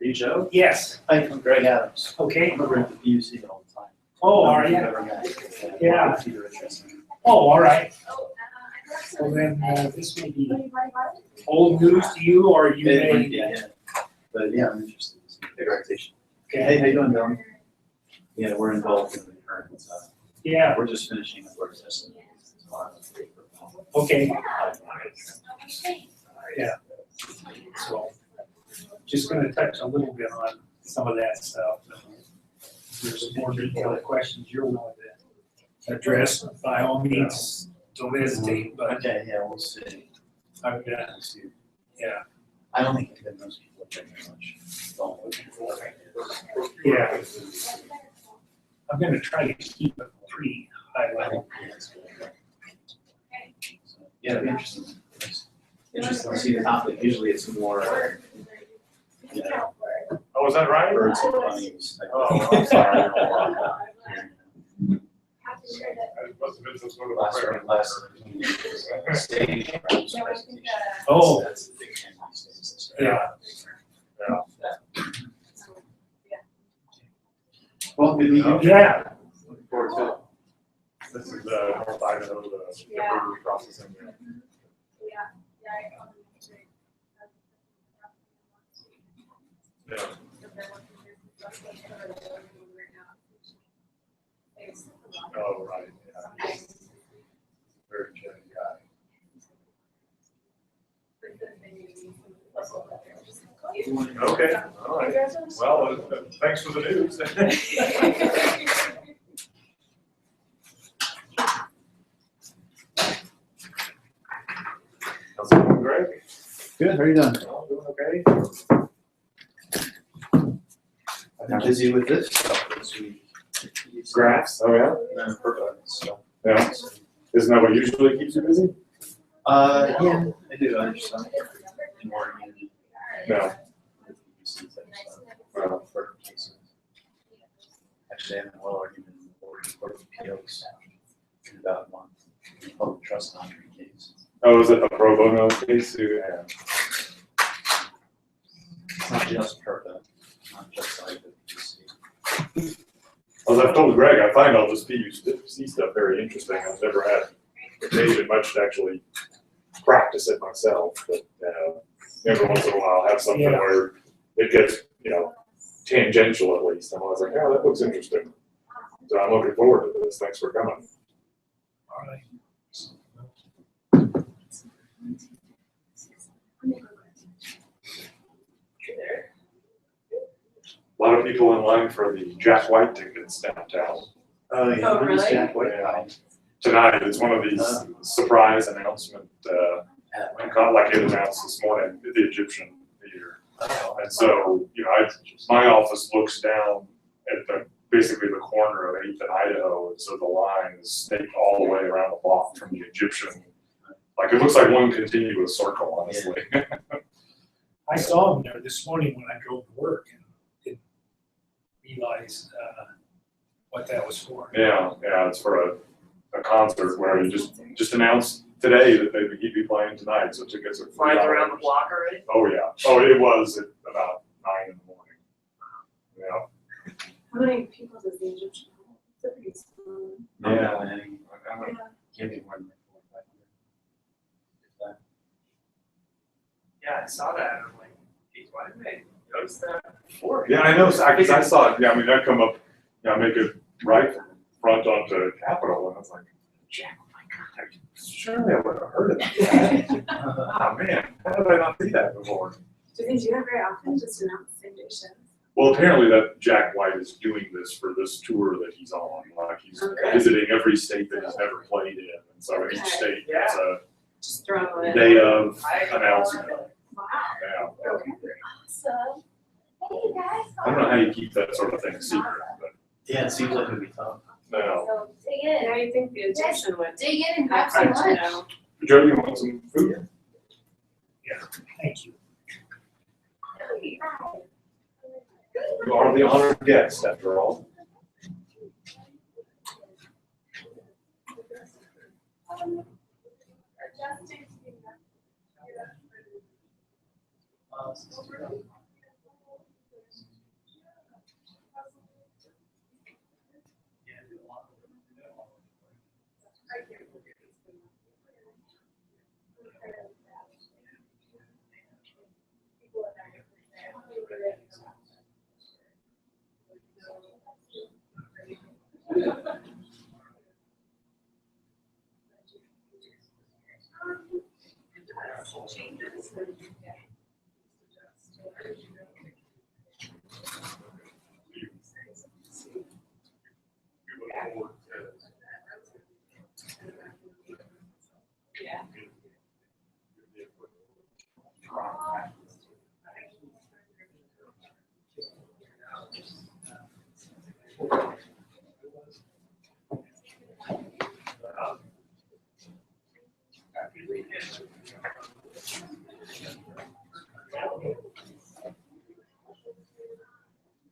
Are you Joe? Yes. Hi, I'm Greg Adams. Okay. I'm over at the PUC all the time. Oh, are you? Yeah. Oh, all right. Well, then this may be old news to you, or you may. Yeah. But yeah, I'm interested in some degradation. Okay. Hey, how you doing, Bill? Yeah, we're involved in the current stuff. Yeah. We're just finishing up our testing. Okay. Yeah. So, just going to touch a little bit on some of that stuff. If there's some more detailed questions you're willing to address, by all means, don't hesitate. But Okay, yeah, we'll see. I've got, We'll see. yeah, I don't think that most people very much. Don't look for it. yeah. I'm going to try to keep it pretty high level. Yeah, it'd be interesting. Interesting to see the topic. Usually it's more, you know, Oh, is that right? birds and bunnies. Oh, I'm sorry. Last It must have been some sort of a prayer. stage. Oh. That's the big thing these days. Yeah. Well, good meeting you. Yeah. Looking forward to it. This is North Idaho, the timber processing. Yeah. Oh, right, yeah. Very good guy. Okay, all right. Well, thanks for the news. How's it going, Greg? Good, how are you doing? Oh, doing okay. I've been busy with this stuff this week. Graphs, oh yeah? No, perfect, so. Yeah. Isn't that what usually keeps you busy? Yeah, I do other stuff. More community. No. For cases. Actually, I haven't well already been recording POs in about a month. Public trust non case. Oh, is it a pro bono case? Yeah. It's not just PERPA, not just like the PC. As I've told Greg, I find all this PUC stuff very interesting. I've never had occasion much to actually practice it myself, but every once in a while I'll have something where it gets, tangential at least. And I was like, oh, that looks interesting. So I'm looking forward to this. Thanks for coming. All right. A lot of people in line for the Jack White tickets downtown. Oh, yeah. Oh, really? Jack White guy. Tonight, it's one of these surprise announcement, like it announced this morning at the Egyptian Theater. And so, my office looks down at basically the corner of 8th and Idaho, and so the line is staked all the way around the block from the Egyptian. Like, it looks like one continuous circle, honestly. I saw him there this morning when I drove to work and didn't realize what that was for. Yeah, it's for a concert where you just announced today that he'd be playing tonight, so tickets are Flying around the block already? Oh, yeah. Oh, it was at about 9 in the morning. Yeah. How many people does the Egyptian have? It's a pretty small. Yeah, I don't give you more than 4,500. Yeah, I saw that, and I'm like, geez, why didn't they notice that before? Yeah, I know, because I saw it, I'd come up, make it right from front onto Capitol, and I was like, Jack, oh my God, surely I would have heard of that. Oh, man, how did I not see that before? Do you think you do that very often, just announce the same day shows? Well, apparently that Jack White is doing this for this tour that he's on, like he's visiting every state that he's never played in, and so each state has a Just throw it in. day of announcement. Wow. Yeah. Okay. Awesome. Hey guys. I don't know how you keep that sort of thing secret, but Yeah, it seems like it'd be tough. no. So dig in. Now you think the Egyptian would Dig in and grab have some time to lunch. know. Joe, you want some food? Thank you. You are the honored guest, after all.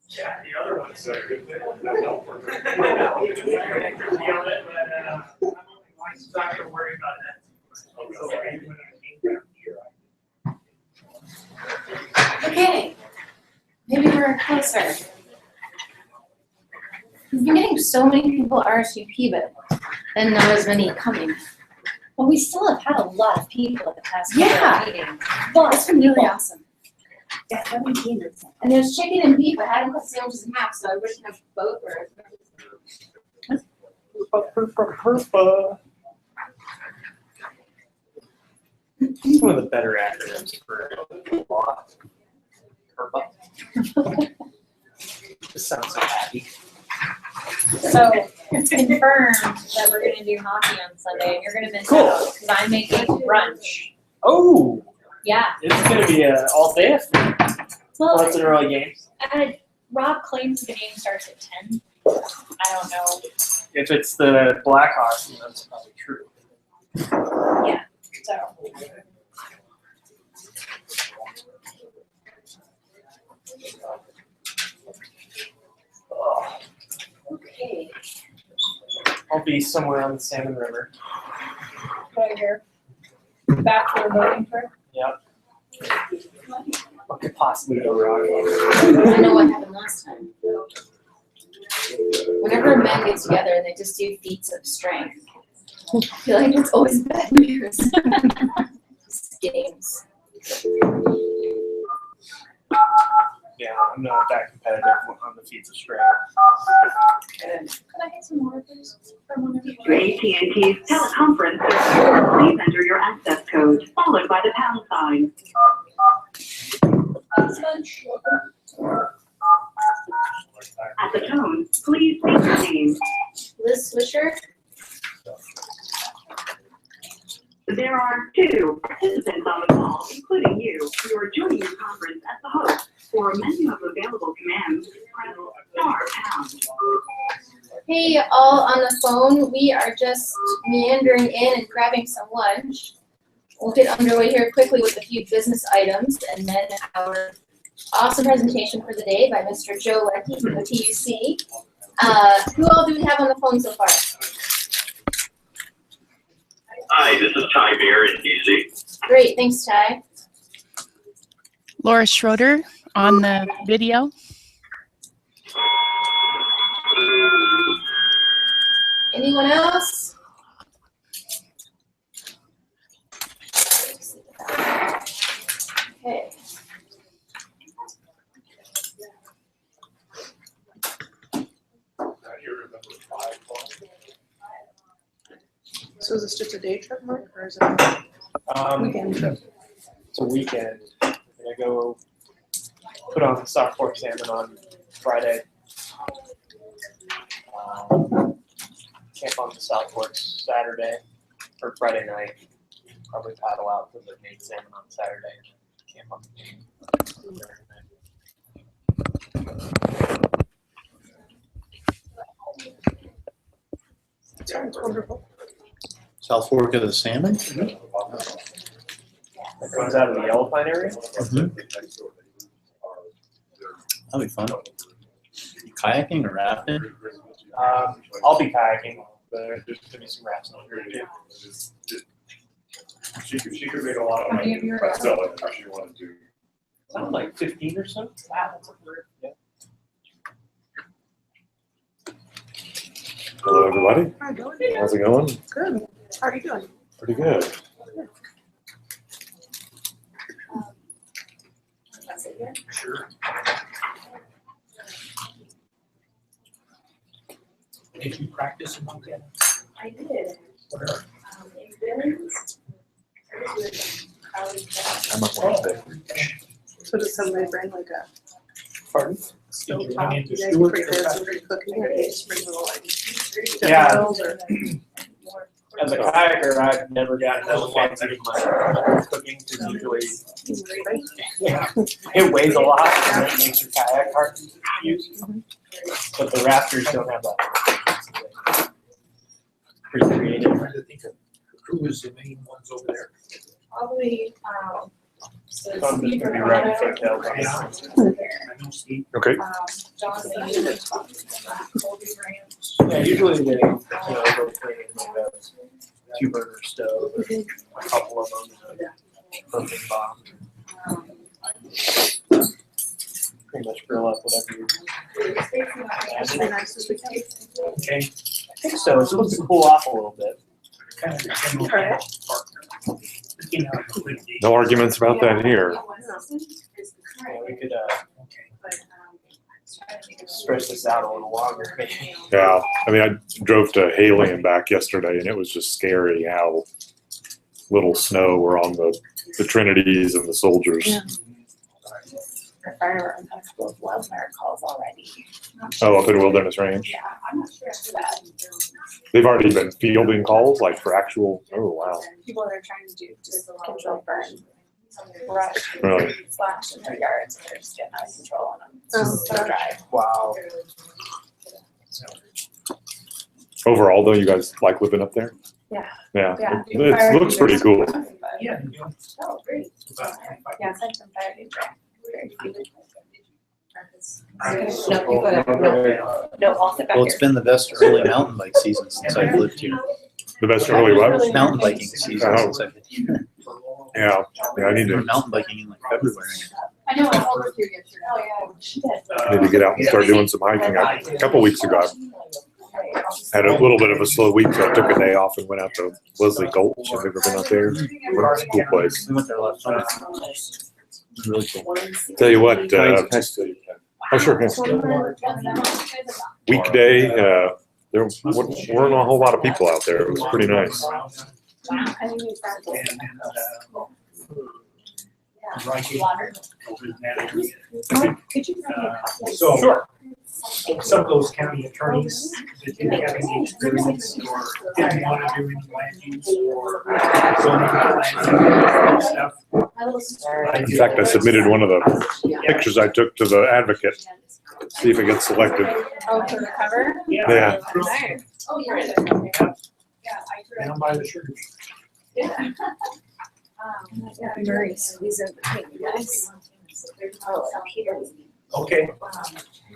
Yeah, the other one's So good thing. not gonna worry about that. Okay, maybe we're closer. We've been getting so many people RSVP, but then not as many coming. Well, we still have had a lot of people at the past couple Yeah. of meetings. Well, it's been really awesome. Yeah, 17 or something. And there's chicken and beef. I had them cut sandwiches in half, so I wish I could have both. It's one of the better acronyms for law. HERPA. This sounds so happy. So it's confirmed that we're gonna do hockey on Sunday and you're gonna miss Cool. out because I'm making brunch. Oh, Yeah. it's gonna be a all day affair. Well, Lots of early games. Rob claims the game starts at 10. I don't know. If it's the Blackhawks, then that's probably true. So Okay. I'll be somewhere on the Salmon River. right here. Back to the voting trip. What could possibly go wrong? I know what happened last time. Whenever men get together and they just do feats of strength, I feel like it's always bad news. Just games. Yeah, I'm not that competitive on the feats of strength. Good. Could I get some more, please? From one of you? To AT&T's teleconference service, please enter your access code, followed by the pound sign. At the tone, please state your name. Liz Swisher? There are 2 participants on the call, including you. You are joining your conference as the host. For a menu of available commands, press *#. Hey, all on the phone. We are just meandering in and grabbing some lunch. We'll get underway here quickly with a few business items and then our awesome presentation for the day by Mr. Joe Leckie from the TUC. Who all do we have on the phone so far? Hi, this is Ty Bear in DC. Great, thanks, Ty. Laura Schroeder on the video. Anyone else? Okay. So is this just a day trip, Mark, or is it a weekend trip? It's a weekend. I'm gonna go put on stock pork salmon on Friday. Camp on the South Fork Saturday or Friday night. Probably paddle out to the made salmon on Saturday. Camp on the Saturday Sounds wonderful. South Fork of the Salmon? That comes out of the Yellow Pine area. That'll be fun. Kayaking or rafting? I'll be kayaking, but there's gonna be some rafts on here too. She could make a lot of How many money of you are by selling if she wanted to. Sound like 15 or so. Wow, that's a bird. Yeah. Hello, everybody. Hi, Bill. How's it going? Good. How are you doing? Pretty good. Sure. Did you practice in Montana? I did. Where? In Billings. I'm up on it. So does somebody bring like a Pardon? stove Did you top? run You into guys Stewart prepare or some for cooking, or do you just bring little like Yeah. kettles or? As a kayaker, I've never gotten so fancy with my cooking, because usually it weighs a lot and that makes your kayak hard to use. But the rafters don't have that. Pretty creative. I'm trying to think of who was the main ones over there. Probably, So I'm just gonna be running cocktails on Yeah. this. I know Steve. Okay. John. Yeah, usually they, go bring in like a 2-burner stove, or a couple of them, propane bomb. Pretty much grill up whatever you. Should be nice this weekend. Okay. I think so, it's supposed to cool off a little bit. Kind of a general Alright. partner. You know, No arguments about that here. Yeah, we could, Okay. stretch this out a little longer, maybe. Yeah. I mean, I drove to Haley and back yesterday, and it was just scary how little snow were on the Trinities and the soldiers. Yeah. Our fire untouchable with wildfire calls already. Oh, up in Wilderness Range. Yeah, I'm not sure after that. They've already been fielding calls, like for actual. Oh, wow. People that are trying to do just control burn brush Really? slash in their yards, and they're just getting out of control on them. Oh. It's so dry. Wow. Overall, though, you guys like living up there? Yeah. Yeah. Yeah. It looks pretty cool. Yeah. Oh, great. About Yeah, aside from fire, they try. Very few. No, I'll sit back Well, it's here. been the best early mountain bike season since I've lived here. The best early what? Mountain biking season Oh. since I've been here. Yeah. Yeah, I need We were to mountain biking in like February. I know, I told her to yesterday. Oh, yeah, she did. need to get out and start doing some hiking. A couple weeks ago, I had a little bit of a slow week, so I took a day off and went out to Leslie Gulch. I've never been out there. It's a cool place. We went there last summer. It was really cool. Tell you what, oh sure, yeah. Weekday, there weren't a whole lot of people out there. It was pretty nice. I think it's that. Could you so, Sure. some of those county attorneys that didn't have any experience or didn't want to do any land use or zoning and stuff. In fact, I submitted one of the pictures I took to the advocate. See if it gets selected. Oh, for the cover? Yeah. Nice. Oh, yeah. Down by the sugar. Murray squeezing between you guys. Oh, Peter. Okay.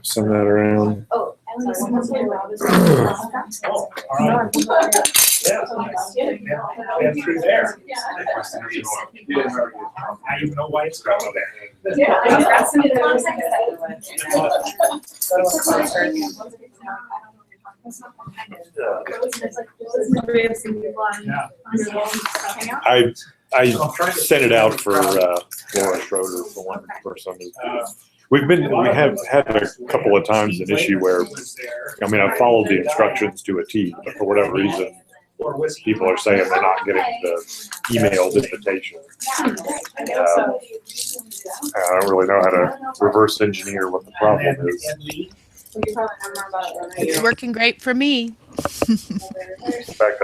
Send that around. Oh, and then someone's here, Rob is. Oh, all right. Yeah, through there. I even know why it's called that. Yeah, I was asking if there was I sent it out for Laura Schroeder for one person. We have had a couple of times an issue where, I mean, I've followed the instructions to a T, but for whatever reason, people are saying they're not getting the emailed invitation. I don't really know how to reverse engineer what the problem is. It's working great for me. In fact,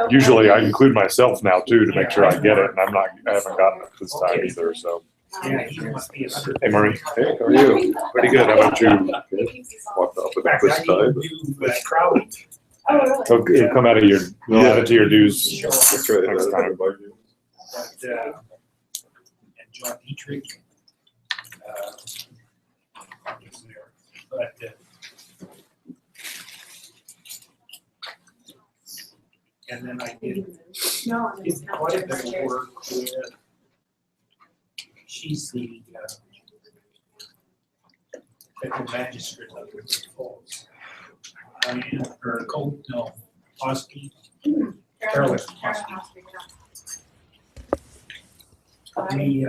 usually I include myself now too to make sure I get it, and I haven't gotten it this time either, so. Hey, Murray. Hey, how are you? Pretty good. How about you? Walked up with this time. It'll come out of your, you'll add it to your dues next time. And John Dietrich. Is there. But and then I did quite a bit of work with, she's the federal magistrate of Great Falls. Diane, or Colt, no, Hosky, Carolyn Hosky. We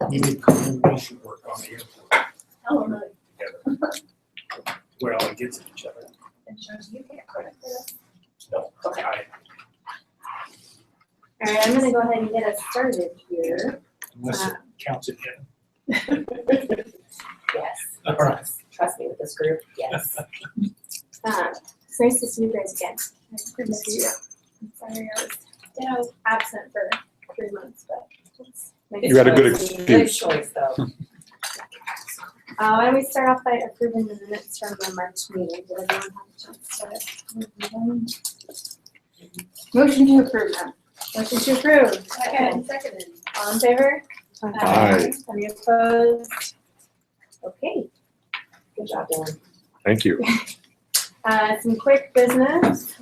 needed coordination work on the airport. Oh, really? We're all against each other. You can't correct it. No, Okay. I- All right, I'm gonna go ahead and get us started here. Unless it counts again. Yes, All right. trust me with this group, yes. It's nice to see you guys again. Good to see you. I'm sorry I was absent for 3 months, but it's nice. You had a good Good excuse. choice, though. Why don't we start off by approving the minutes from the March meeting? Did everyone have a chance to review them? Motion to approve them. Motion to approve. Seconded. All in favor? Aye. Any opposed? Okay. Good job, Dylan. Thank you. Some quick business.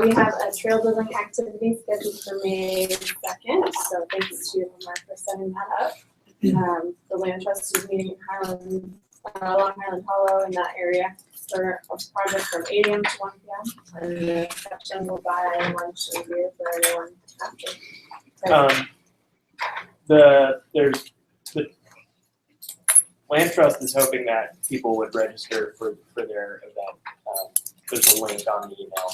We have a trail building activity scheduled for May 2nd, so thanks to Mark for setting that up. The land trust is meeting in Highland, along Highland Hollow in that area for a project from 8 a.m. to 1 p.m. And the section will buy lunch and beer for everyone after. The land trust is hoping that people would register for their event. There's a link on the email.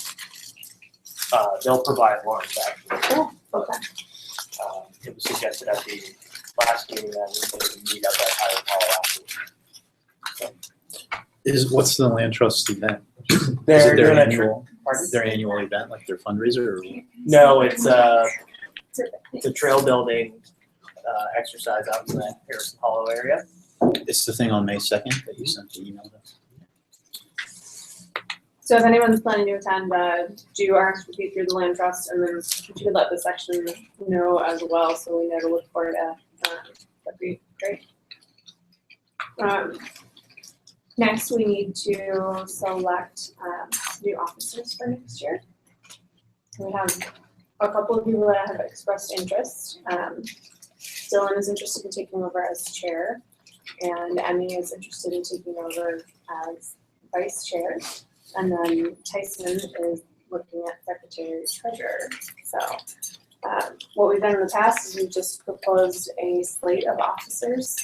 They'll provide lunch actually. Oh, okay. It was suggested at the last meeting that we could meet up at Highland Hollow after. What's the land trust event? Is They're it their doing a annual, pardon? their annual event, like their fundraiser? Or? No, it's a trail building exercise out in the Harrison Hollow area. It's the thing on May 2nd that you sent the email to. So if anyone's planning to attend, do RSVP through the land trust, and then if you could let the section know as well, so we know to look forward to. That'd be great. Next, we need to select new officers for next year. We have a couple of people that have expressed interest. Dylan is interested in taking over as chair, and Emmy is interested in taking over as vice chair. And then Tyson is looking at secretary treasurer. So what we've done in the past is we've just proposed a slate of officers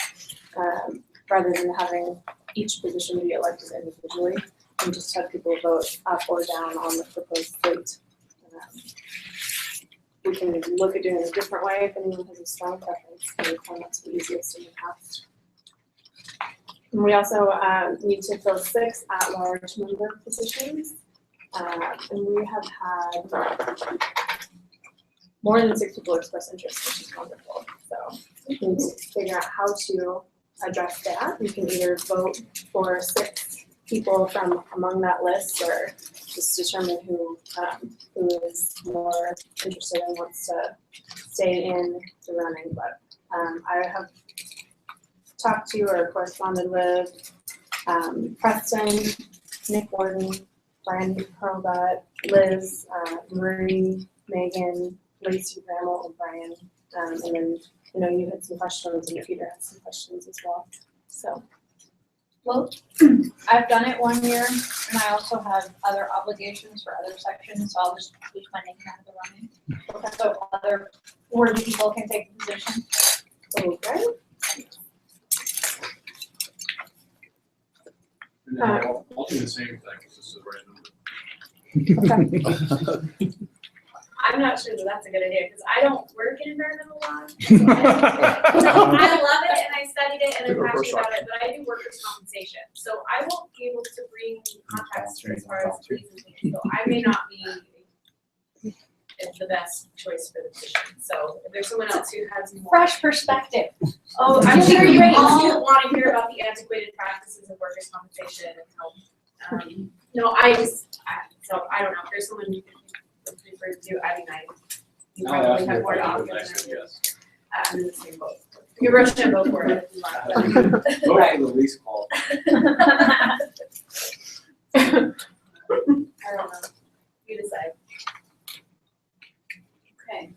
rather than having each position be elected individually, and just have people vote up or down on the proposed slate. We can look at doing it a different way if anyone has a strong preference. We find that's the easiest in the past. And we also need to fill 6 at-large member positions. And we have had more than 6 people express interest, which is wonderful. So we need to figure out how to address that. We can either vote for 6 people from among that list, or just determine who is more interested and wants to stay in the running. But I have talked to or corresponded with Preston, Nick Warden, Brian Hurlbut, Liz, Marie, Megan, Lacey, Rammel, and Brian. And then, you had some questions, and Peter had some questions as well. So. Well, I've done it 1 year, and I also have other obligations for other sections, so I'll just keep my name out of the running. Okay, so other worthy people can take the position. Okay. I'll do the same thing, because this is a random. I'm not sure that that's a good idea, because I don't work in environmental law. So I love it, and I studied it, and I'm passionate about it, but I do workers' compensation. So I won't be able to bring contacts as far as reasons, so I may not be the best choice for the position. So if there's someone else who has more Fresh perspective. Oh, I'm sure you all want to hear about the antiquated practices of workers' compensation and how, so I don't know, if there's someone who prefer to do, I mean, you probably have more to offer than I do. I'm in the same boat. You're rushing to vote for it if you want. Vote for the least qualified. I don't know. You decide. Okay.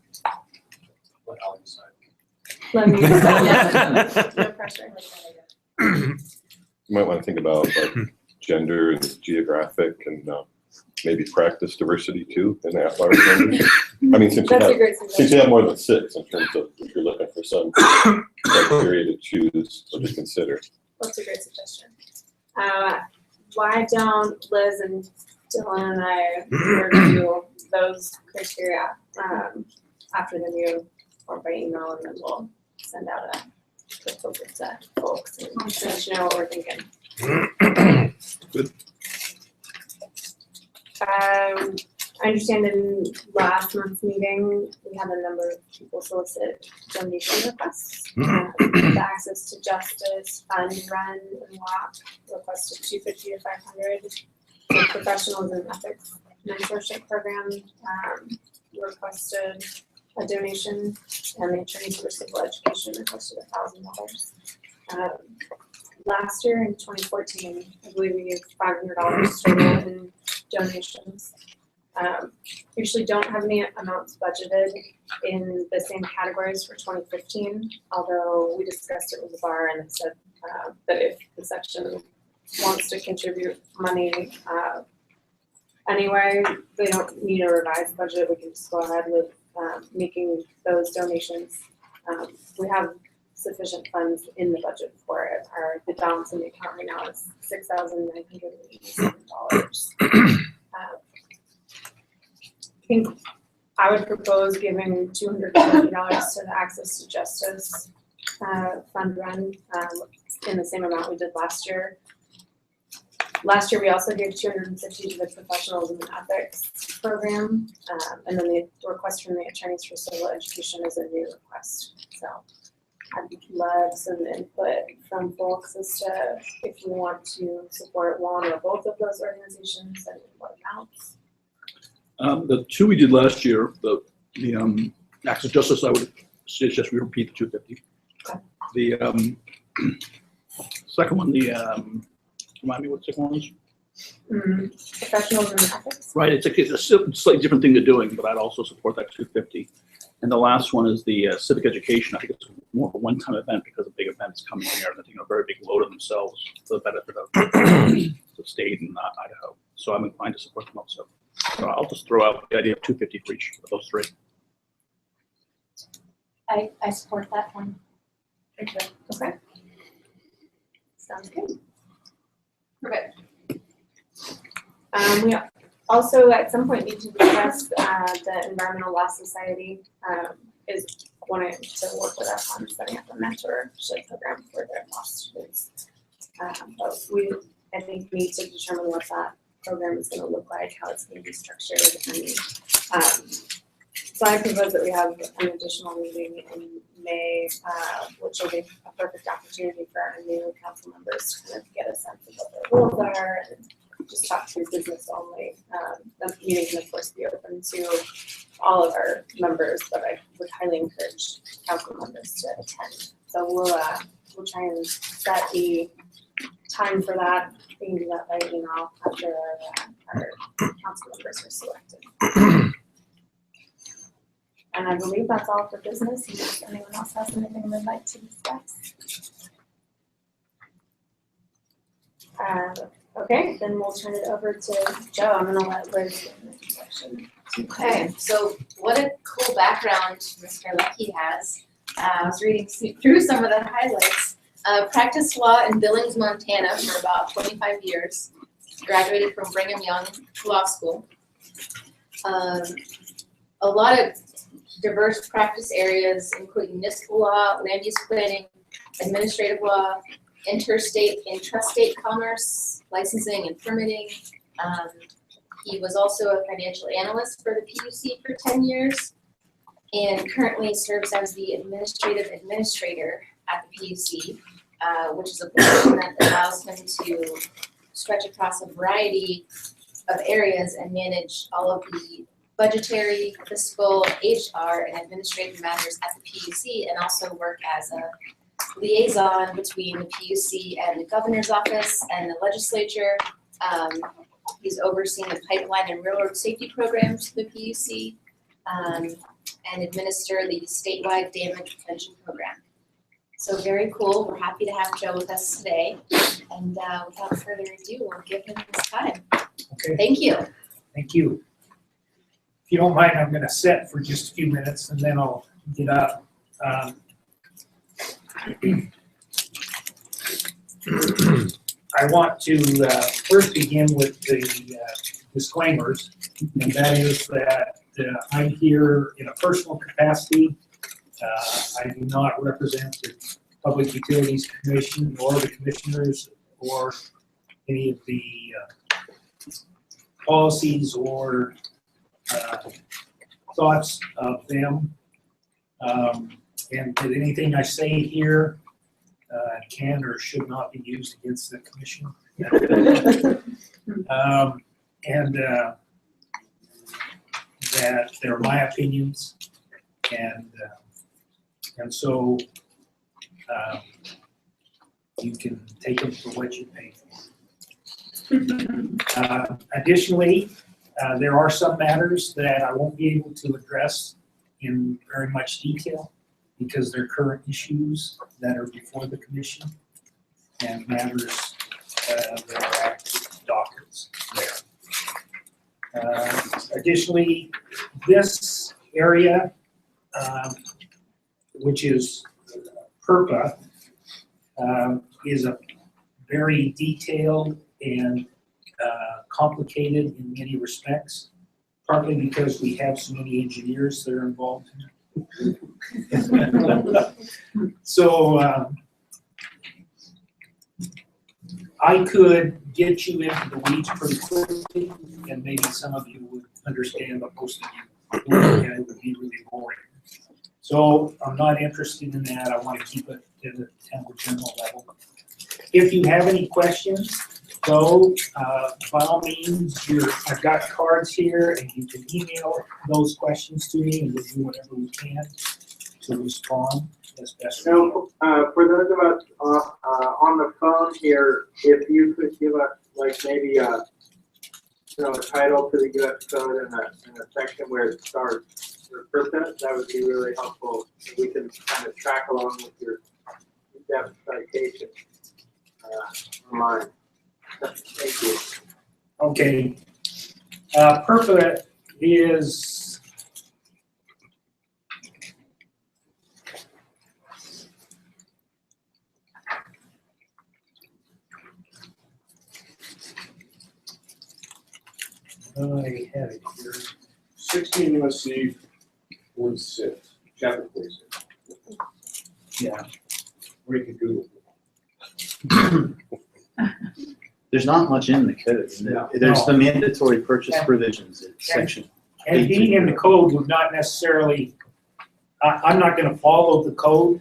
Let Al decide. Let me decide. No pressure. You might want to think about like gender and geographic and maybe practice diversity too in at-large members. I mean, since you have more than 6 in terms of if you're looking for some criteria to choose or to consider. That's a great suggestion. Why don't Liz and Dylan and I review those criteria after the meeting or by email, and then we'll send out a proposal to folks and let you know what we're thinking. Good. I understand in last month's meeting, we had a number of people solicit donation requests. The Access to Justice Fund Run and Walk requested $250 to $500. The Professionals in Ethics Mentorship Program requested a donation, and the Attorneys for Civil Education requested $1,000. Last year in 2014, I believe we gave $500 total in donations. We usually don't have any amounts budgeted in the same categories for 2015, although we discussed it with the bar and it said that if the section wants to contribute money anyway, they don't need a revised budget. We can just go ahead with making those donations. We have sufficient funds in the budget for it. The balance in the account right now is $6,987. I think I would propose giving $250 to the Access to Justice Fund Run in the same amount we did last year. Last year, we also gave $250 to the Professionals in Ethics Program, and then the request from the Attorneys for Civil Education is a new request. So I'd love some input from folks as to if you want to support one or both of those organizations and what amounts. The 2 we did last year, the Access Justice, I would suggest we repeat the 250. Okay. The second one, remind me what the second one was? Professionals in Ethics. Right, it's a slightly different thing they're doing, but I'd also support that 250. And the last one is the civic education. I think it's more of a one-time event because of big events coming here and they're taking a very big load on themselves for the benefit of the state and Idaho. So I'm inclined to support them also. So I'll just throw out the idea of 250 for each of those 3. I support that one. Okay. Sounds good. Perfect. We also at some point need to discuss the Environmental Law Society is wanting to work with us on setting up a mentorship program for their law students. But we, I think, need to determine what that program is going to look like, how it's going to be structured, and so I propose that we have an additional meeting in May, which will be a perfect opportunity for our new council members to kind of get a sense of what their roles are and just talk through business only. The meeting can of course be open to all of our members, but I would highly encourage council members to attend. So we'll try and set the time for that. We can do that by email after our council members are selected. And I believe that's all for business. Unless anyone else has anything they'd like to discuss. Okay, then we'll turn it over to Joe. I'm gonna let Liz get in the introduction. Okay, so what a cool background Mr. Leckie has. I was reading through some of the highlights. Practiced law in Billings, Montana for about 25 years. Graduated from Brigham Young Law School. A lot of diverse practice areas, including municipal law, land use planning, administrative law, interstate and intrastate commerce, licensing and permitting. He was also a financial analyst for the PUC for 10 years and currently serves as the administrative administrator at the PUC, which is a position that allows him to stretch across a variety of areas and manage all of the budgetary, fiscal, HR, and administrative matters at the PUC, and also work as a liaison between the PUC and the governor's office and the legislature. He's overseeing the pipeline and railroad safety programs for the PUC, and administer the statewide damage prevention program. So very cool. We're happy to have Joe with us today. And without further ado, we'll give him his time. Okay, Thank you. thank you. If you don't mind, I'm gonna sit for just a few minutes and then I'll get up. I want to first begin with the disclaimers, and that is that I'm here in a personal capacity. I do not represent the Public Utilities Commission or the commissioners or any of the policies or thoughts of them. And that anything I say here can or should not be used against the commission. And that they're my opinions, and so you can take them for what you pay for. Additionally, there are some matters that I won't be able to address in very much detail because they're current issues that are before the commission and matters that are active dockets there. Additionally, this area, which is PURPA, is a very detailed and complicated in many respects, partly because we have so many engineers that are involved in it. So I could get you into the weeds pretty quickly, and maybe some of you would understand, but most of you wouldn't, and it would be really boring. So I'm not interested in that. I want to keep it at a kind of general level. If you have any questions, though, by all means, I've got cards here, and you can email those questions to me, and we'll do whatever we can to respond as best we can. Now, for those of us on the phone here, if you could give us like maybe a title to the U.S. code in a section where it starts your purpose, that would be really helpful. We can kind of track along with your in-depth citation online. Thank you. Okay. PURPA is I have it here. 16 USC 46, chapter 46. Yeah. Or you could Google it. There's not much in the code. There's the mandatory purchase provisions in section. And being in the code would not necessarily, I'm not going to follow the code.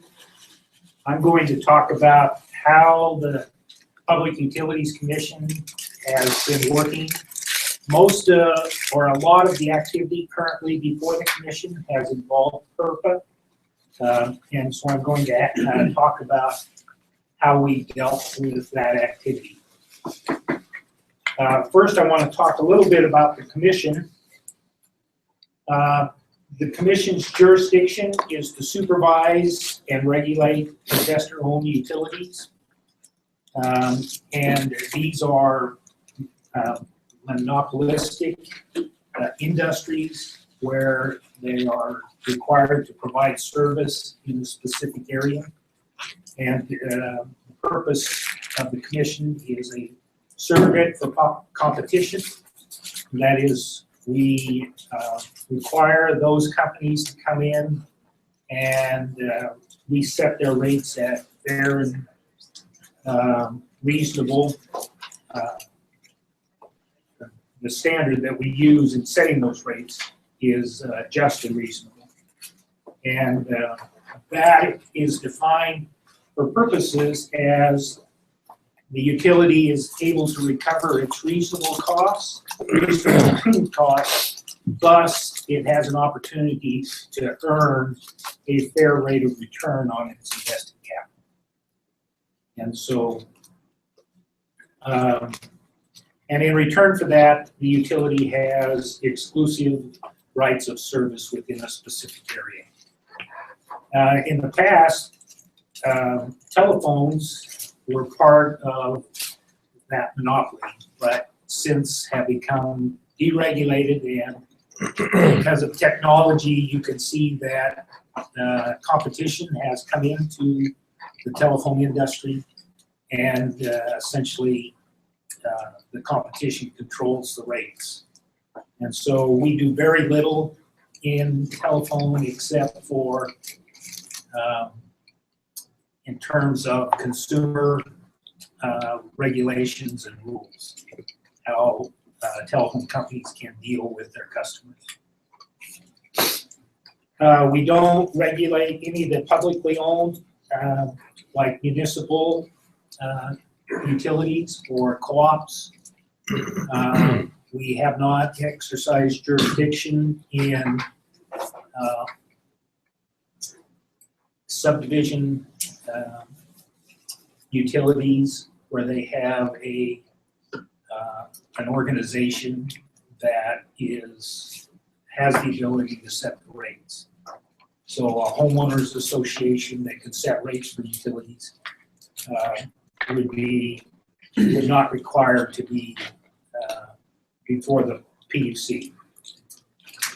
I'm going to talk about how the Public Utilities Commission has been working. Most or a lot of the activity currently before the commission has involved PURPA. And so I'm going to talk about how we dealt with that activity. First, I want to talk a little bit about the commission. The commission's jurisdiction is to supervise and regulate investor-owned utilities. And these are monopolistic industries where they are required to provide service in a specific area. And the purpose of the commission is a surrogate for competition. That is, we require those companies to come in and we set their rates at fair and reasonable. The standard that we use in setting those rates is just and reasonable. And that is defined for purposes as the utility is able to recover its reasonable costs, plus it has an opportunity to earn a fair rate of return on its invested capital. And so, and in return for that, the utility has exclusive rights of service within a specific area. In the past, telephones were part of that monopoly, but since have become deregulated, and because of technology, you can see that competition has come into the telephone industry, and essentially the competition controls the rates. And so we do very little in telephone except for in terms of consumer regulations and rules, how telephone companies can deal with their customers. We don't regulate any of the publicly owned, like municipal utilities or co-ops. We have not exercised jurisdiction in subdivision utilities where they have an organization that has the ability to set the rates. So a homeowners association that can set rates for utilities would not require to be before the PUC.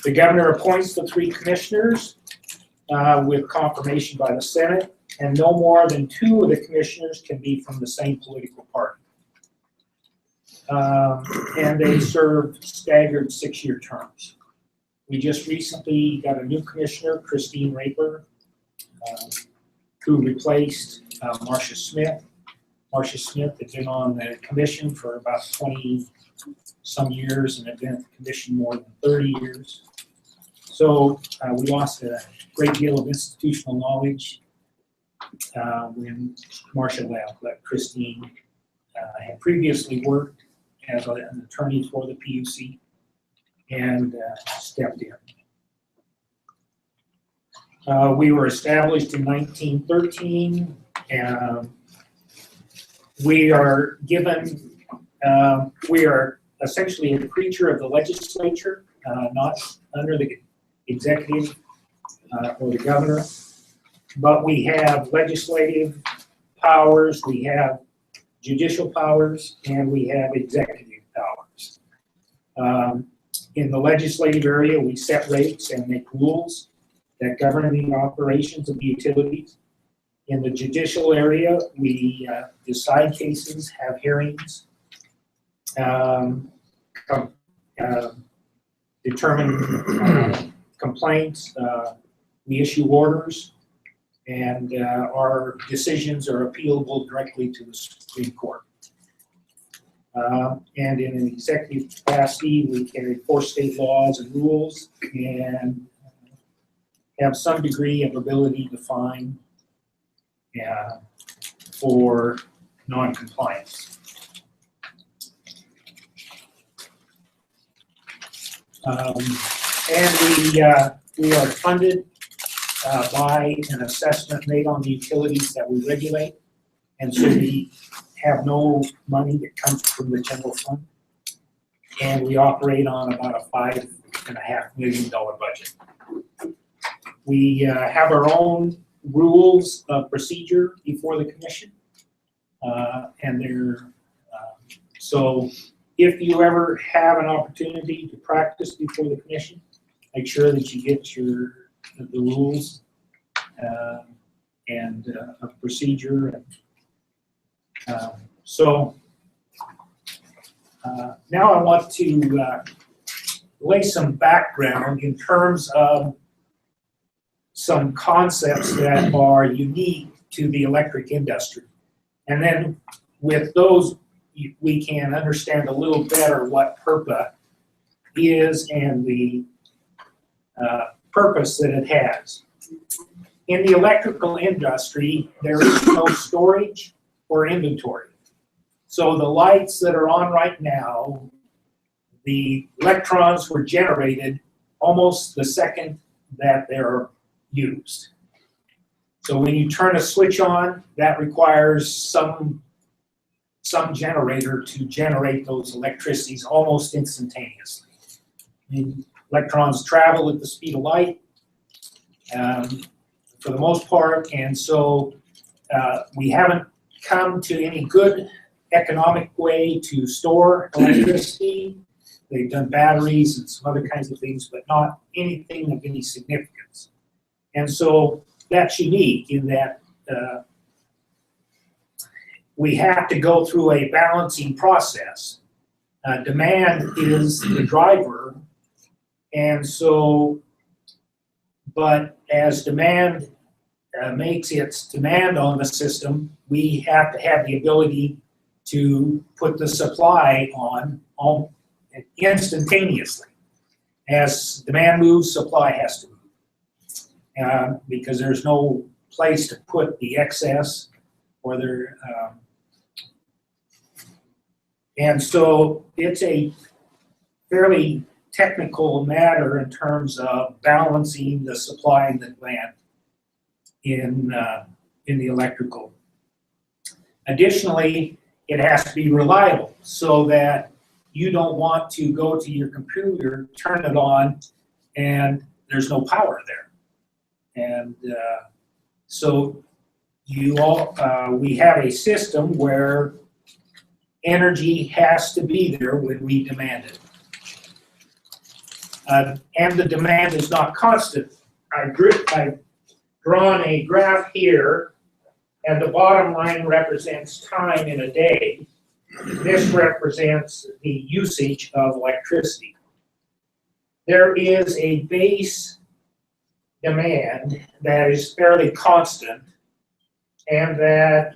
The governor appoints the 3 commissioners with confirmation by the Senate, and no more than 2 of the commissioners can be from the same political party. And they serve staggered 6-year terms. We just recently got a new commissioner, Christine Raper, who replaced Marcia Smith. Marcia Smith had been on the commission for about 20-some years and had been at the commission more than 30 years. So we lost a great deal of institutional knowledge when Marcia left, but Christine had previously worked as an attorney for the PUC and stepped in. We were established in 1913, and we are essentially a creature of the legislature, not under the executive or the governor, but we have legislative powers, we have judicial powers, and we have executive powers. In the legislative area, we set rates and make rules that govern the operations of the utilities. In the judicial area, we decide cases, have hearings, determine complaints, we issue orders, and our decisions are appealable directly to the Supreme Court. And in an executive capacity, we can enforce state laws and rules and have some degree of ability to fine for non-compliance. And we are funded by an assessment made on the utilities that we regulate, and so we have no money that comes from the general fund, and we operate on about a $5.5 million budget. We have our own rules of procedure before the commission, and they're so if you ever have an opportunity to practice before the commission, make sure that you get the rules and a procedure. So now I want to lay some background in terms of some concepts that are unique to the electric industry. And then with those, we can understand a little better what PURPA is and the purpose that it has. In the electrical industry, there is no storage or inventory. So the lights that are on right now, the electrons were generated almost the second that they're used. So when you turn a switch on, that requires some generator to generate those electricities almost instantaneously. And electrons travel at the speed of light for the most part, and so we haven't come to any good economic way to store electricity. They've done batteries and some other kinds of things, but not anything of any significance. And so that's unique in that we have to go through a balancing process. Demand is the driver, and so, but as demand makes its demand on the system, we have to have the ability to put the supply on instantaneously. As demand moves, supply has to move, because there's no place to put the excess, or there. And so it's a fairly technical matter in terms of balancing the supply and the demand in the electrical. Additionally, it has to be reliable so that you don't want to go to your computer, turn it on, and there's no power there. And so we have a system where energy has to be there when we demand it. And the demand is not constant. I've drawn a graph here, and the bottom line represents time in a day. This represents the usage of electricity. There is a base demand that is fairly constant and that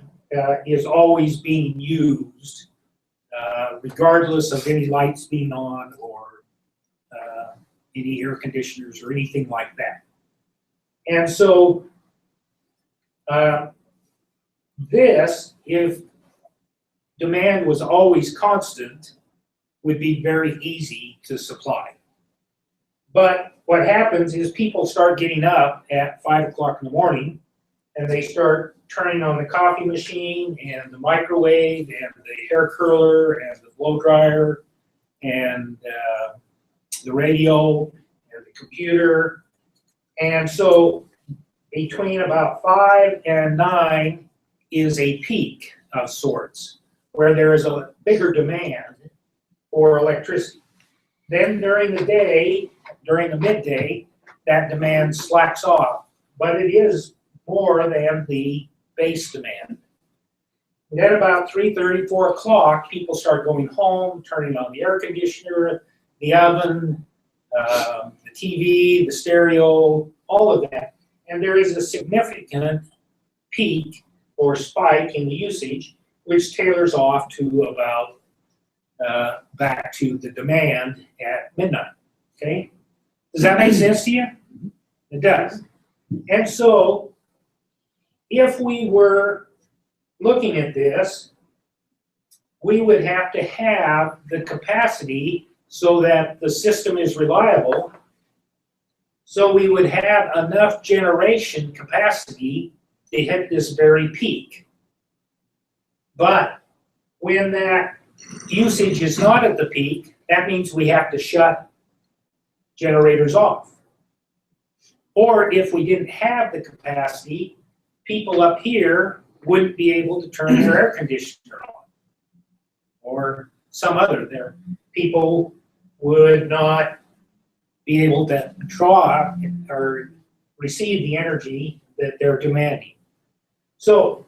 is always being used, regardless of any lights being on or any air conditioners or anything like that. And so this, if demand was always constant, would be very easy to supply. But what happens is people start getting up at 5 o'clock in the morning and they start turning on the coffee machine and the microwave and the hair curler and the blow dryer and the radio and the computer. And so between about 5 and 9 is a peak of sorts where there is a bigger demand for electricity. Then during the day, during the midday, that demand slacks off, but it is more than the base demand. And then about 3:30, 4 o'clock, people start going home, turning on the air conditioner, the oven, the TV, the stereo, all of that. And there is a significant peak or spike in the usage, which tailors off to about back to the demand at midnight. Okay? Does that make sense to you? It does. And so, if we were looking at this, we would have to have the capacity so that the system is reliable. So we would have enough generation capacity to hit this very peak. But when that usage is not at the peak, that means we have to shut generators off. Or if we didn't have the capacity, people up here wouldn't be able to turn their air conditioner on. Or some other there. People would not be able to draw or receive the energy that they're demanding. So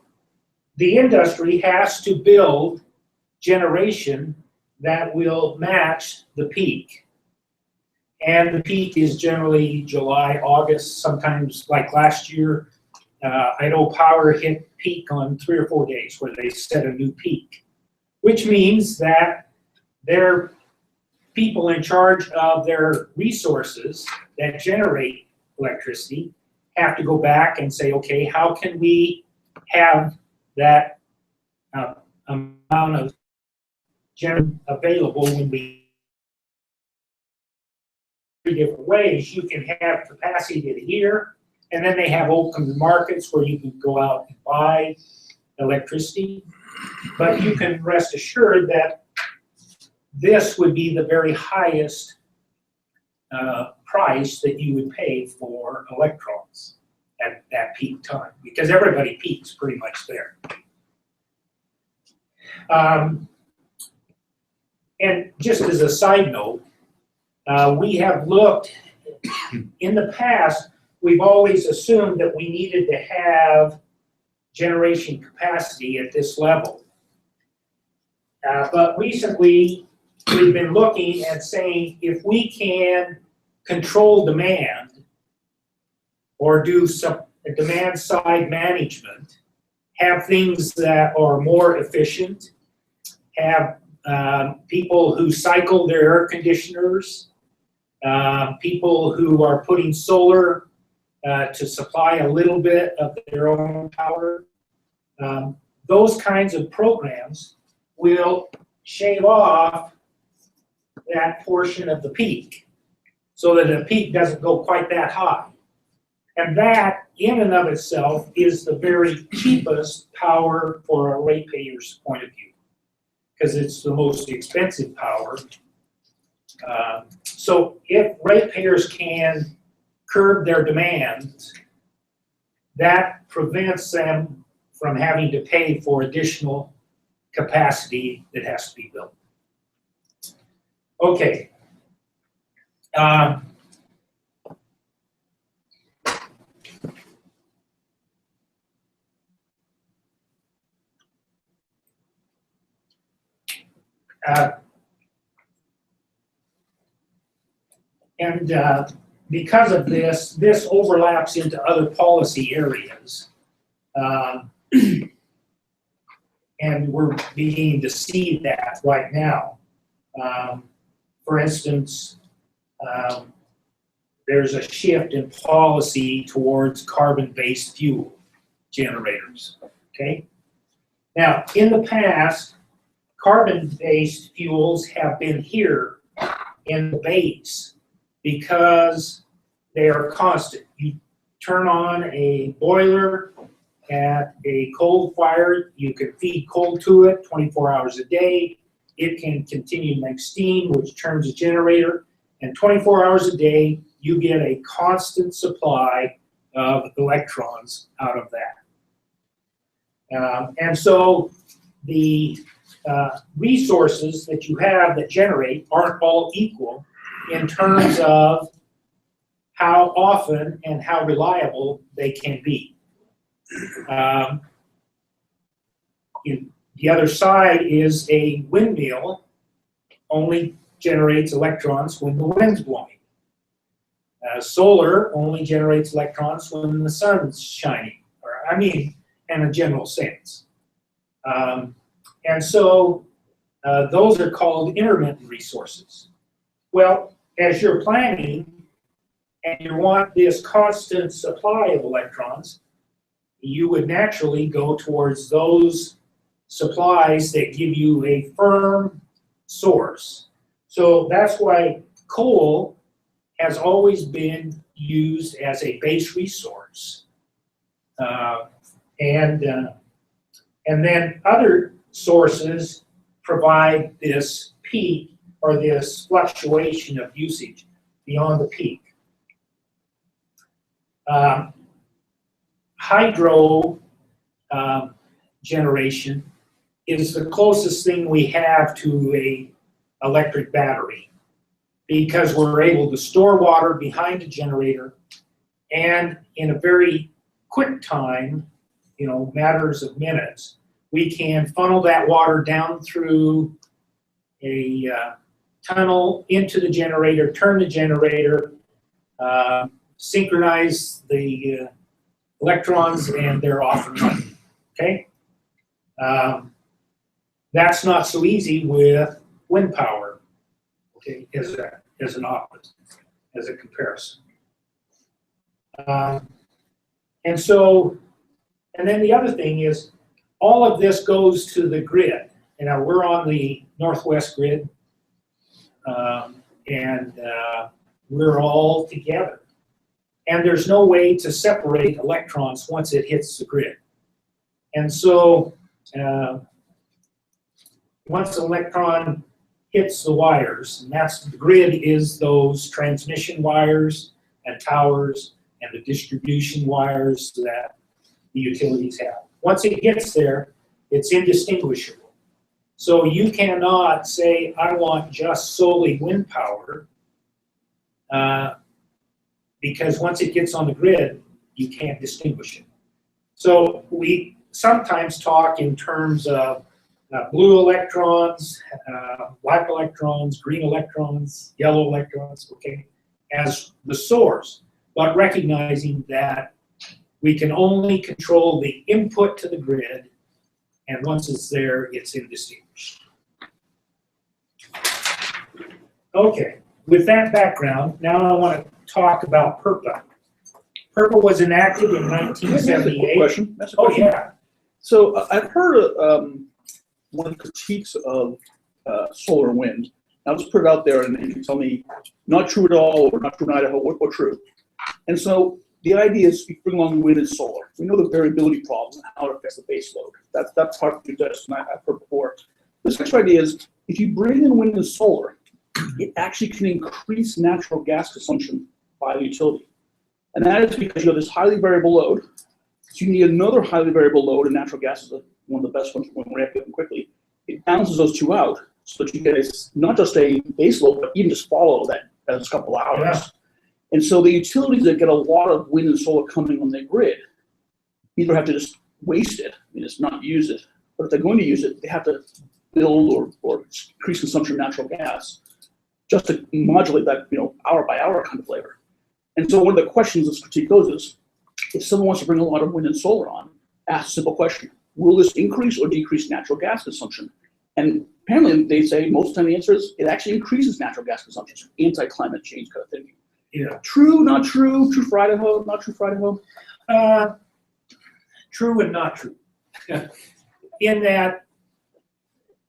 the industry has to build generation that will match the peak. And the peak is generally July, August, sometimes like last year, Idaho Power hit peak on 3 or 4 days where they set a new peak, which means that their people in charge of their resources that generate electricity have to go back and say, okay, how can we have that amount of generation available when we 3 different ways. You can have capacity to here, and then they have open markets where you can go out and buy electricity. But you can rest assured that this would be the very highest price that you would pay for electrons at that peak time, because everybody peaks pretty much there. And just as a side note, we have looked, in the past, we've always assumed that we needed to have generation capacity at this level. But recently, we've been looking and saying if we can control demand or do some demand side management, have things that are more efficient, have people who cycle their air conditioners, people who are putting solar to supply a little bit of their own power. Those kinds of programs will shave off that portion of the peak so that the peak doesn't go quite that high. And that, in and of itself, is the very cheapest power for a ratepayer's point of view, because it's the most expensive power. So if ratepayers can curb their demands, that prevents them from having to pay for additional capacity that has to be built. Okay. Because of this, this overlaps into other policy areas. And we're beginning to see that right now. For instance, there's a shift in policy towards carbon-based fuel generators, okay? Now, in the past, carbon-based fuels have been here in the base because they are constant. You turn on a boiler at a coal fire, you can feed coal to it 24 hours a day. It can continue to make steam, which turns a generator, and 24 hours a day, you get a constant supply of electrons out of that. And so the resources that you have that generate aren't all equal in terms of how often and how reliable they can be. The other side is a windmill only generates electrons when the wind's blowing. Solar only generates electrons when the sun's shining, in a general sense. And so those are called intermittent resources. Well, as you're planning and you want this constant supply of electrons, you would naturally go towards those supplies that give you a firm source. So that's why coal has always been used as a base resource. And then other sources provide this peak or this fluctuation of usage beyond the peak. Hydro generation is the closest thing we have to an electric battery because we're able to store water behind a generator and in a very quick time, matters of minutes, we can funnel that water down through a tunnel into the generator, turn the generator, synchronize the electrons, and they're off and running, okay? That's not so easy with wind power, okay, as an opposite, as a comparison. And then the other thing is, all of this goes to the grid. We're on the Northwest grid, and we're all together. And there's no way to separate electrons once it hits the grid. And so once an electron hits the wires, and the grid is those transmission wires and towers and the distribution wires that the utilities have. Once it gets there, it's indistinguishable. So you cannot say, I want just solely wind power, because once it gets on the grid, you can't distinguish it. So we sometimes talk in terms of blue electrons, black electrons, green electrons, yellow electrons, okay, as the source, but recognizing that we can only control the input to the grid, and once it's there, it's indistinguished. Okay, with that background, now I want to talk about PURPA. PURPA was enacted in 1978. Question. Oh, yeah. So I've heard one of the critiques of solar and wind. I'll just put it out there and you can tell me not true at all or not true in Idaho or true. And so the idea is you bring along wind and solar. We know the variability problem and how it affects the base load. That's part of the test, and I've heard before. This next idea is if you bring in wind and solar, it actually can increase natural gas consumption by the utility. And that is because you have this highly variable load. So you need another highly variable load, and natural gas is one of the best ones when we're reacting quickly. It balances those two out so that you get not just a base load, but even just follow that as a couple hours. Yeah. And so the utilities that get a lot of wind and solar coming on their grid either have to just waste it, just not use it, but if they're going to use it, they have to build or increase consumption of natural gas just to modulate that, hour by hour kind of flavor. And so one of the questions this critique goes is, if someone wants to bring a lot of wind and solar on, ask a simple question: will this increase or decrease natural gas consumption? And apparently they say most of the time the answer is it actually increases natural gas consumption, so anti-climate change kind of thinking. Yeah. True, not true, true for Idaho, not true for Idaho? True and not true. In that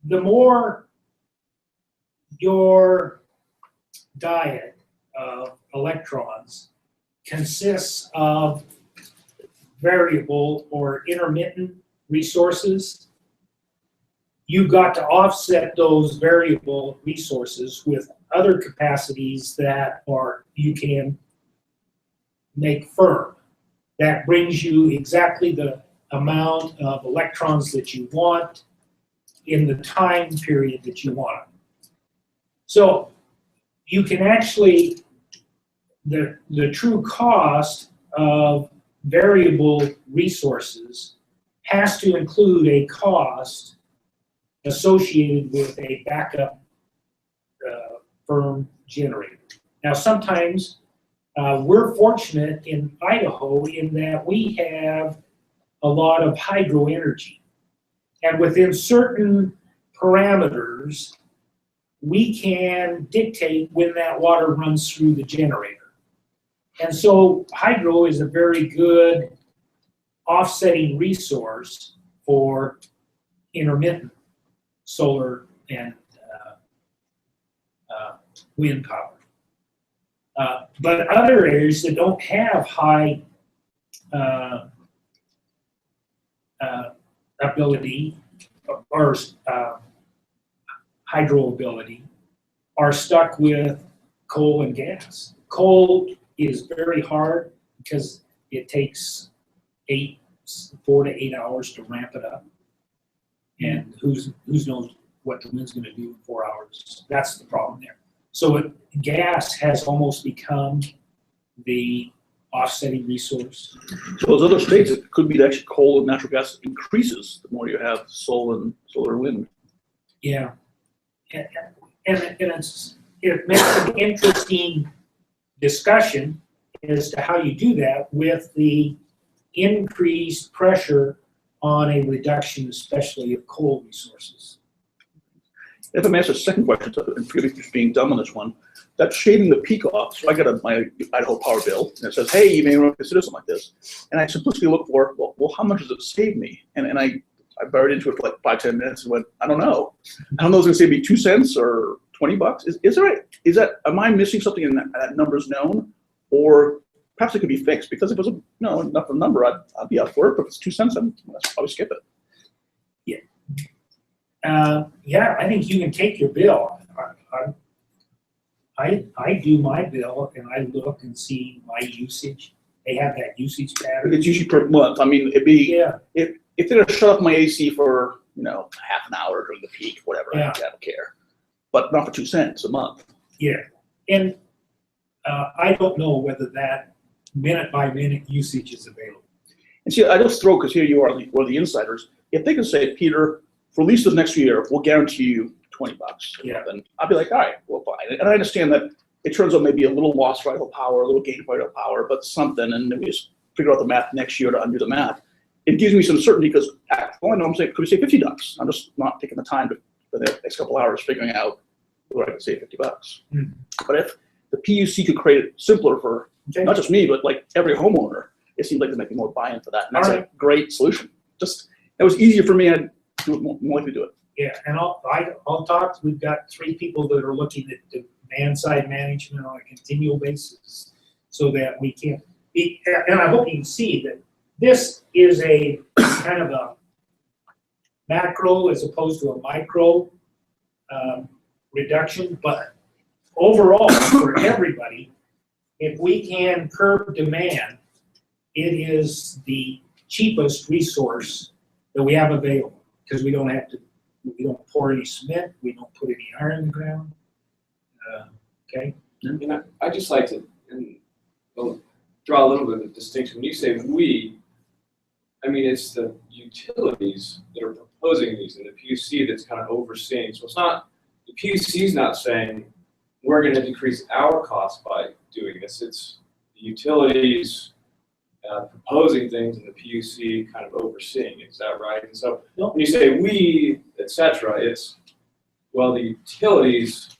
the more your diet of electrons consists of variable or intermittent resources, you've got to offset those variable resources with other capacities that you can make firm. That brings you exactly the amount of electrons that you want in the time period that you want. So you can actually, the true cost of variable resources has to include a cost associated with a backup firm generator. Now sometimes we're fortunate in Idaho in that we have a lot of hydro energy, and within certain parameters we can dictate when that water runs through the generator. And so hydro is a very good offsetting resource for intermittent solar and wind power. But other areas that don't have high ability or hydro ability are stuck with coal and gas. Coal is very hard because it takes 4 to 8 hours to ramp it up. And who knows what the wind's going to do in 4 hours. That's the problem there. So gas has almost become the offsetting resource. So those other states, it could be that actually coal and natural gas increases the more you have solar and wind. Yeah. And it makes an interesting discussion as to how you do that with the increased pressure on a reduction, especially of coal resources. If I may ask a second question, and forgive me for being dumb on this one, that's shaving the peak off. So I got my Idaho power bill, and it says, hey, you may want to consider something like this. And I simplistically look for, well, how much does it save me? And I buried into it for like 5-10 minutes and went, I don't know. I don't know if it's going to save me 2 cents or $20. Am I missing something in that number's known? Or perhaps it could be fixed, because if it was enough of a number, I'd be up for it. But if it's 2 cents, I'd probably skip it. Yeah, I think you can take your bill. I do my bill and I look and see my usage. They have that usage pattern. It's usually per month. I mean, it'd be if they're gonna shut off my AC for half an hour during the peak, whatever. Yeah. I don't care. But not for 2 cents a month. Yeah, and I don't know whether that minute-by-minute usage is available. And see, I just throw, because here you are, one of the insiders. If they can say, Peter, for at least the next year, we'll guarantee you $20. Yeah. Then I'll be like, all right, well, fine. And I understand that it turns out maybe a little lost for idle power, a little gain for idle power, but something, and then we just figure out the math next year to undo the math. It gives me some certainty because, all I know, I'm saying, could we say $50? I'm just not taking the time for the next couple hours figuring out where I can save $50. Hmm. But if the PUC could create it simpler for not just me, but like every homeowner, it seems like they're making more buy-in for that. And that's a great solution. Just, it was easier for me. I'd do it more likely to do it. Yeah, and I'll talk, we've got 3 people that are looking at demand-side management on a continual basis so that we can, and I hope you can see that this is a kind of a macro as opposed to a micro reduction, but overall for everybody, if we can curb demand, it is the cheapest resource that we have available because we don't pour any cement, we don't put any iron in the ground. Okay. And I just like to draw a little bit of a distinction. When you say we, I mean it's the utilities that are proposing these and the PUC that's kind of overseeing. So it's not, the PUC is not saying we're going to decrease our costs by doing this. It's the utilities proposing things and the PUC kind of overseeing. Is that right? And so when you say we, etc., it's, well, the utilities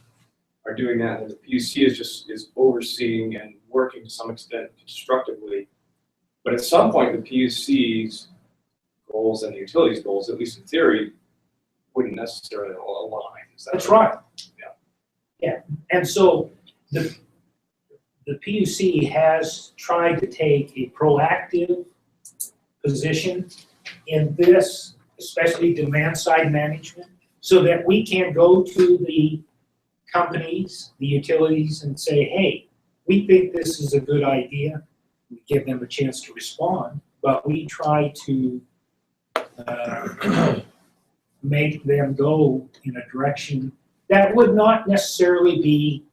are doing that, and the PUC is overseeing and working to some extent constructively. But at some point, the PUC's goals and the utilities' goals, at least in theory, wouldn't necessarily align. That's right. Yeah, and so the PUC has tried to take a proactive position in this, especially demand-side management, so that we can go to the companies, the utilities, and say, hey, we think this is a good idea. We give them a chance to respond, but we try to make them go in a direction that would not necessarily be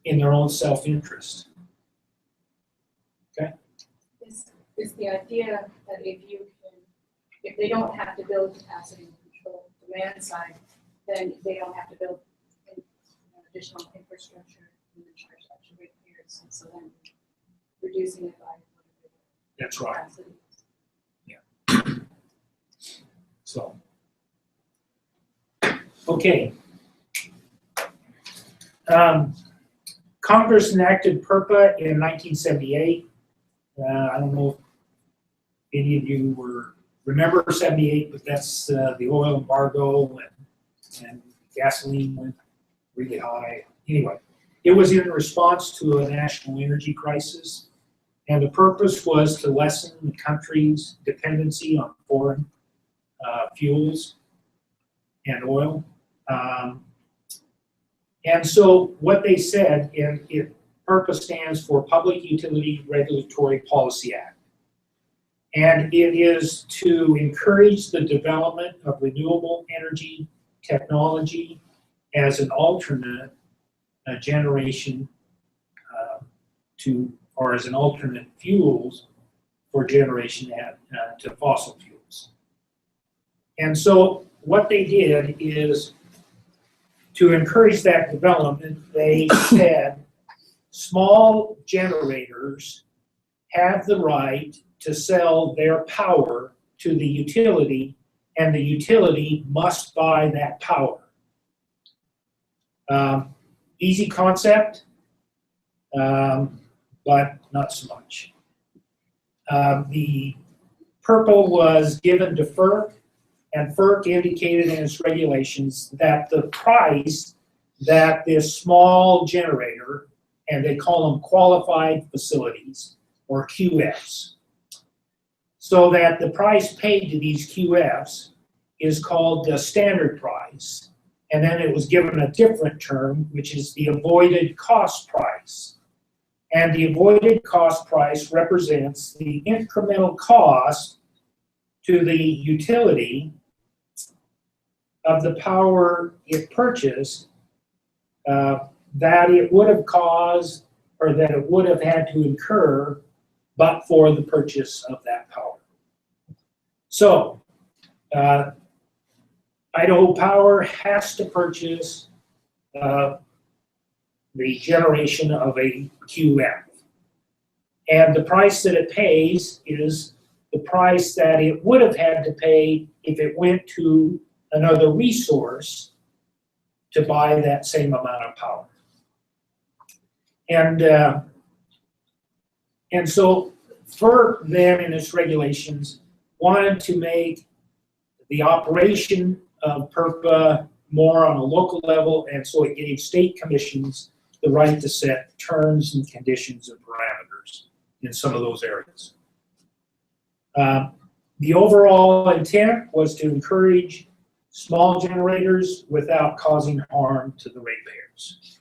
in their own self-interest. Okay? Is the idea that if they don't have to build capacity and control demand side, then they don't have to build additional infrastructure and then charge extra ratepayers, and so then reducing it by That's right. capacity. Yeah. So, okay. Congress enacted PURPA in 1978. I don't know if any of you remember 78, but that's the oil embargo and gasoline went really high. Anyway, it was in response to a national energy crisis, and the purpose was to lessen the country's dependency on foreign fuels and oil. And so what they said, PURPA stands for Public Utility Regulatory Policy Act. And it is to encourage the development of renewable energy technology as an alternate generation or as an alternate fuels for generation to fossil fuels. And so what they did is, to encourage that development, they said small generators have the right to sell their power to the utility, and the utility must buy that power. Easy concept, but not so much. The PURPA was given to FERC, and FERC indicated in its regulations that the price that this small generator, and they call them qualified facilities, or QFs, so that the price paid to these QFs is called the standard price, and then it was given a different term, which is the avoided cost price. And the avoided cost price represents the incremental cost to the utility of the power it purchased that it would have caused or that it would have had to incur but for the purchase of that power. So, Idaho Power has to purchase the generation of a QF. And the price that it pays is the price that it would have had to pay if it went to another resource to buy that same amount of power. And so FERC then in its regulations wanted to make the operation of PURPA more on a local level, and so it gave state commissions the right to set terms and conditions and parameters in some of those areas. The overall intent was to encourage small generators without causing harm to the ratepayers.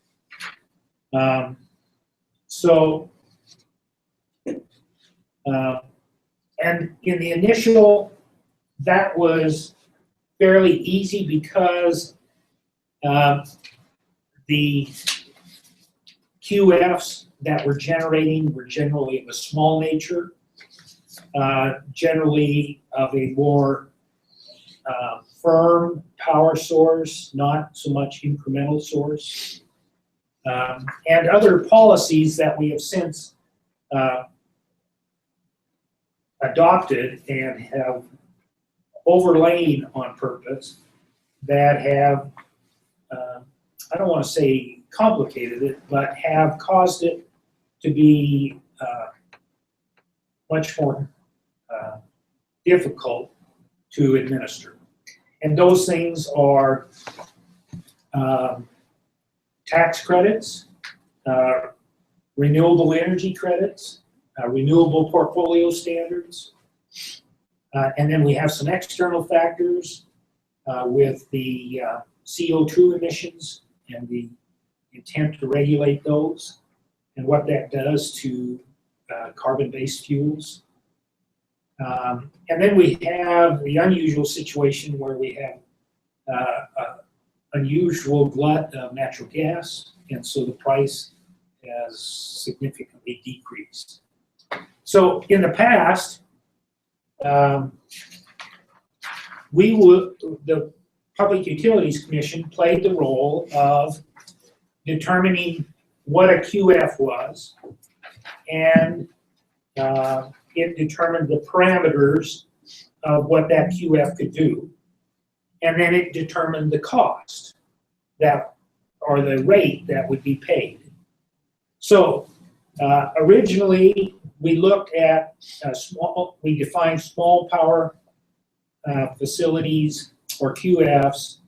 And in the initial, that was fairly easy because the QFs that were generating were generally of a small nature, generally of a more firm power source, not so much incremental source, and other policies that we have since adopted and have overlaid on purpose that have, I don't want to say complicated it, but have caused it to be much more difficult to administer. And those things are tax credits, renewable energy credits, renewable portfolio standards, and then we have some external factors with the CO2 emissions and the intent to regulate those and what that does to carbon-based fuels. And then we have the unusual situation where we have unusual glut of natural gas, and so the price has significantly decreased. So in the past, the Public Utilities Commission played the role of determining what a QF was, and it determined the parameters of what that QF could do, and then it determined the cost that, or the rate that would be paid. So originally we looked at we defined small power facilities or QFs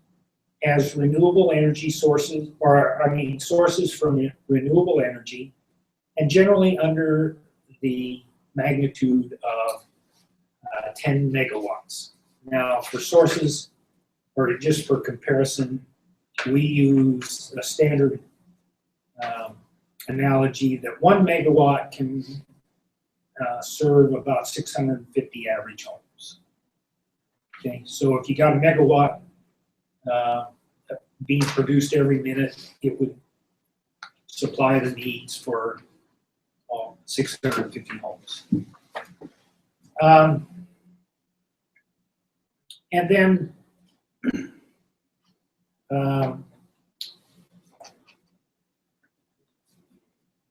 as renewable energy sources, or sources from renewable energy, and generally under the magnitude of 10 megawatts. Now for sources, or just for comparison, we use a standard analogy that 1 megawatt can serve about 650 average homes. Okay, so if you got a megawatt being produced every minute, it would supply the needs for 650 homes. And then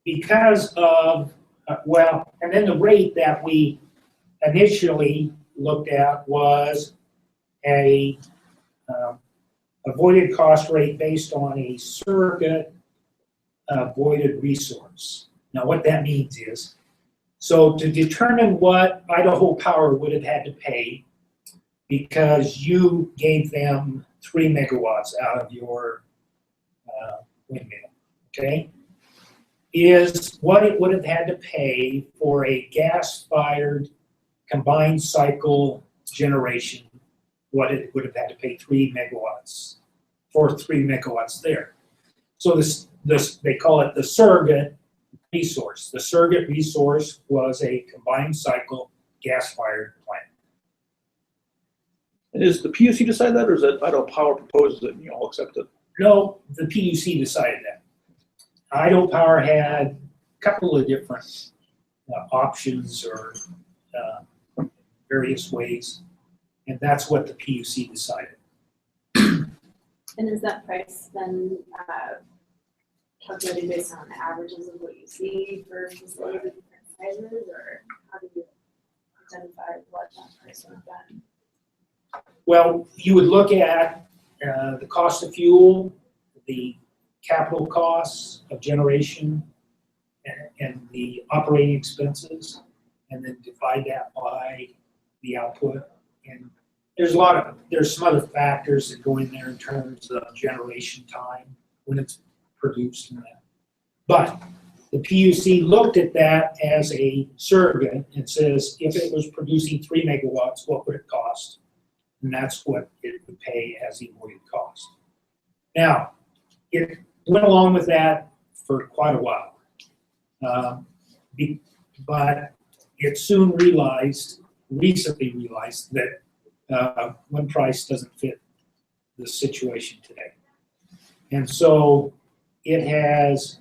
because of, and then the rate that we initially looked at was a avoided cost rate based on a surrogate avoided resource. Now what that means is, so to determine what Idaho Power would have had to pay because you gave them 3 megawatts out of your windmill, okay, is what it would have had to pay for a gas-fired combined cycle generation, what it would have had to pay 3 megawatts, for 3 megawatts there. So this they call it the surrogate resource. The surrogate resource was a combined cycle gas-fired plant. And is the PUC decide that, or is it Idaho Power proposes it and you all accept it? No, the PUC decided that. Idaho Power had a couple of different options or various ways, and that's what the PUC decided. And is that price then calculated based on the averages of what you see for facilities of different sizes, or how do you identify what that price would have been? Well, you would look at the cost of fuel, the capital costs of generation, and the operating expenses, and then divide that by the output. And there's some other factors that go in there in terms of generation time when it's produced and that. But the PUC looked at that as a surrogate and says, if it was producing 3 megawatts, what would it cost? And that's what it would pay as the avoided cost. Now, it went along with that for quite a while. But it soon recently realized that one price doesn't fit the situation today. And so it has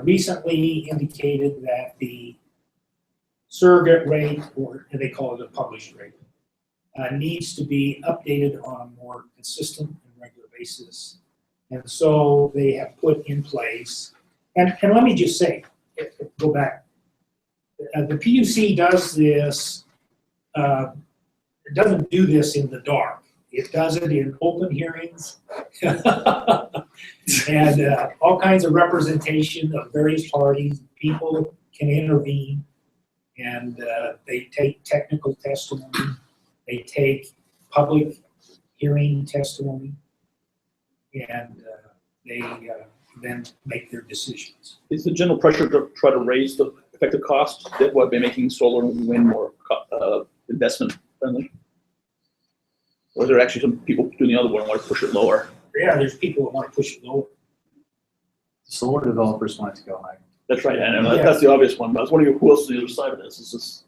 recently indicated that the surrogate rate, or they call it a published rate, needs to be updated on a more consistent and regular basis. And so they have put in place, and let me just say, go back, the PUC does this, it doesn't do this in the dark. It does it in open hearings and all kinds of representation of various parties. People can intervene, and they take technical testimony. They take public hearing testimony, and they then make their decisions. Is the general pressure to try to raise the effective cost that by making solar and wind more investment friendly? Or is there actually some people doing the other one and want to push it lower? Yeah, there's people that want to push it lower. Solar developers want it to go higher. That's right, and that's the obvious one. But I was wondering who else on the other side of this. Is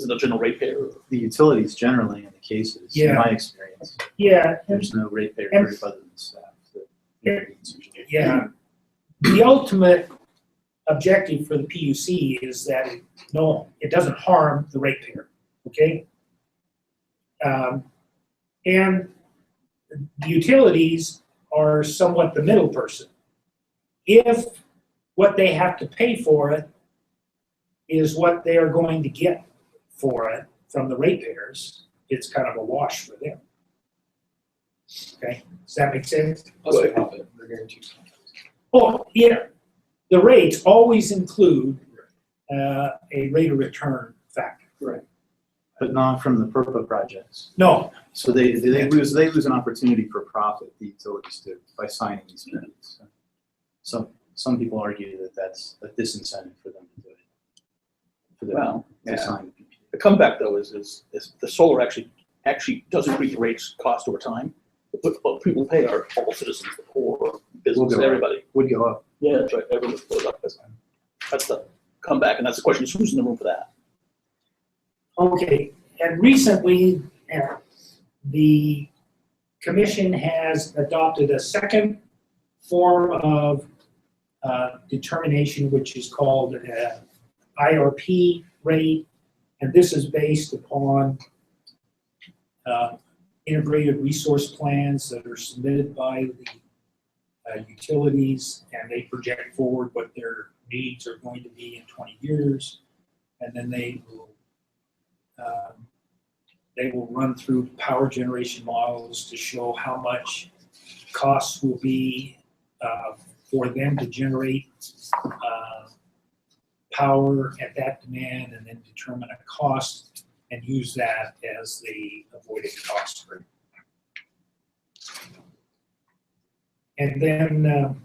it a general ratepayer? The utilities generally in the cases, in my experience. Yeah. There's no ratepayer group other than staff. Yeah. The ultimate objective for the PUC is that it doesn't harm the ratepayer, okay? And the utilities are somewhat the middle person. If what they have to pay for it is what they are going to get for it from the ratepayers, it's kind of a wash for them. Okay, does that make sense? Plus the profit, they're guaranteed. Oh, yeah. The rates always include a rate of return factor. Right. But not from the PURPA projects. No. So they lose an opportunity for profit, the utilities do, by signing these minutes. So some people argue that that's a disincentive for them to do it. For them to sign the PPA. The comeback though is the solar actually does increase the rates cost over time. But people pay are all citizens, the poor, business, everybody. Would go up. Yeah, that's right. Everyone goes up. That's the comeback, and that's the question: is who's in the room for that? Okay, and recently, the commission has adopted a second form of determination, which is called IRP rate, and this is based upon integrated resource plans that are submitted by the utilities, and they project forward what their needs are going to be in 20 years, and then they will run through power generation models to show how much costs will be for them to generate power at that demand, and then determine a cost and use that as the avoided cost rate. And then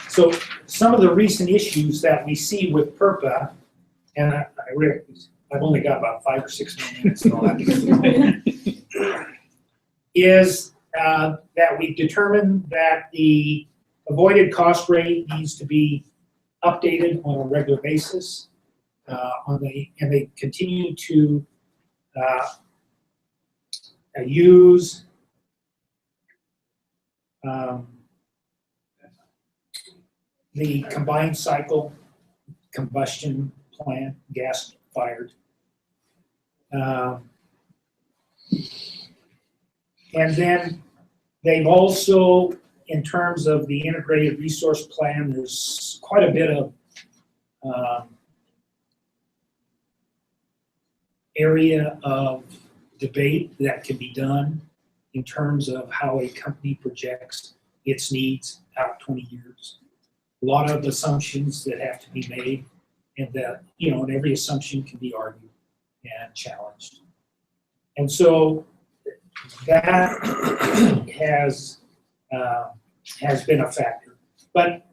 so some of the recent issues that we see with PURPA, and I've only got about 5 or 6 more minutes and all that, is that we've determined that the avoided cost rate needs to be updated on a regular basis. and they continue to use the combined cycle combustion plant, gas fired. And then they've also, in terms of the integrated resource plan, there's quite a bit of area of debate that can be done in terms of how a company projects its needs out 20 years. A lot of assumptions that have to be made, and that, you know, and every assumption can be argued and challenged. And so that has been a factor. But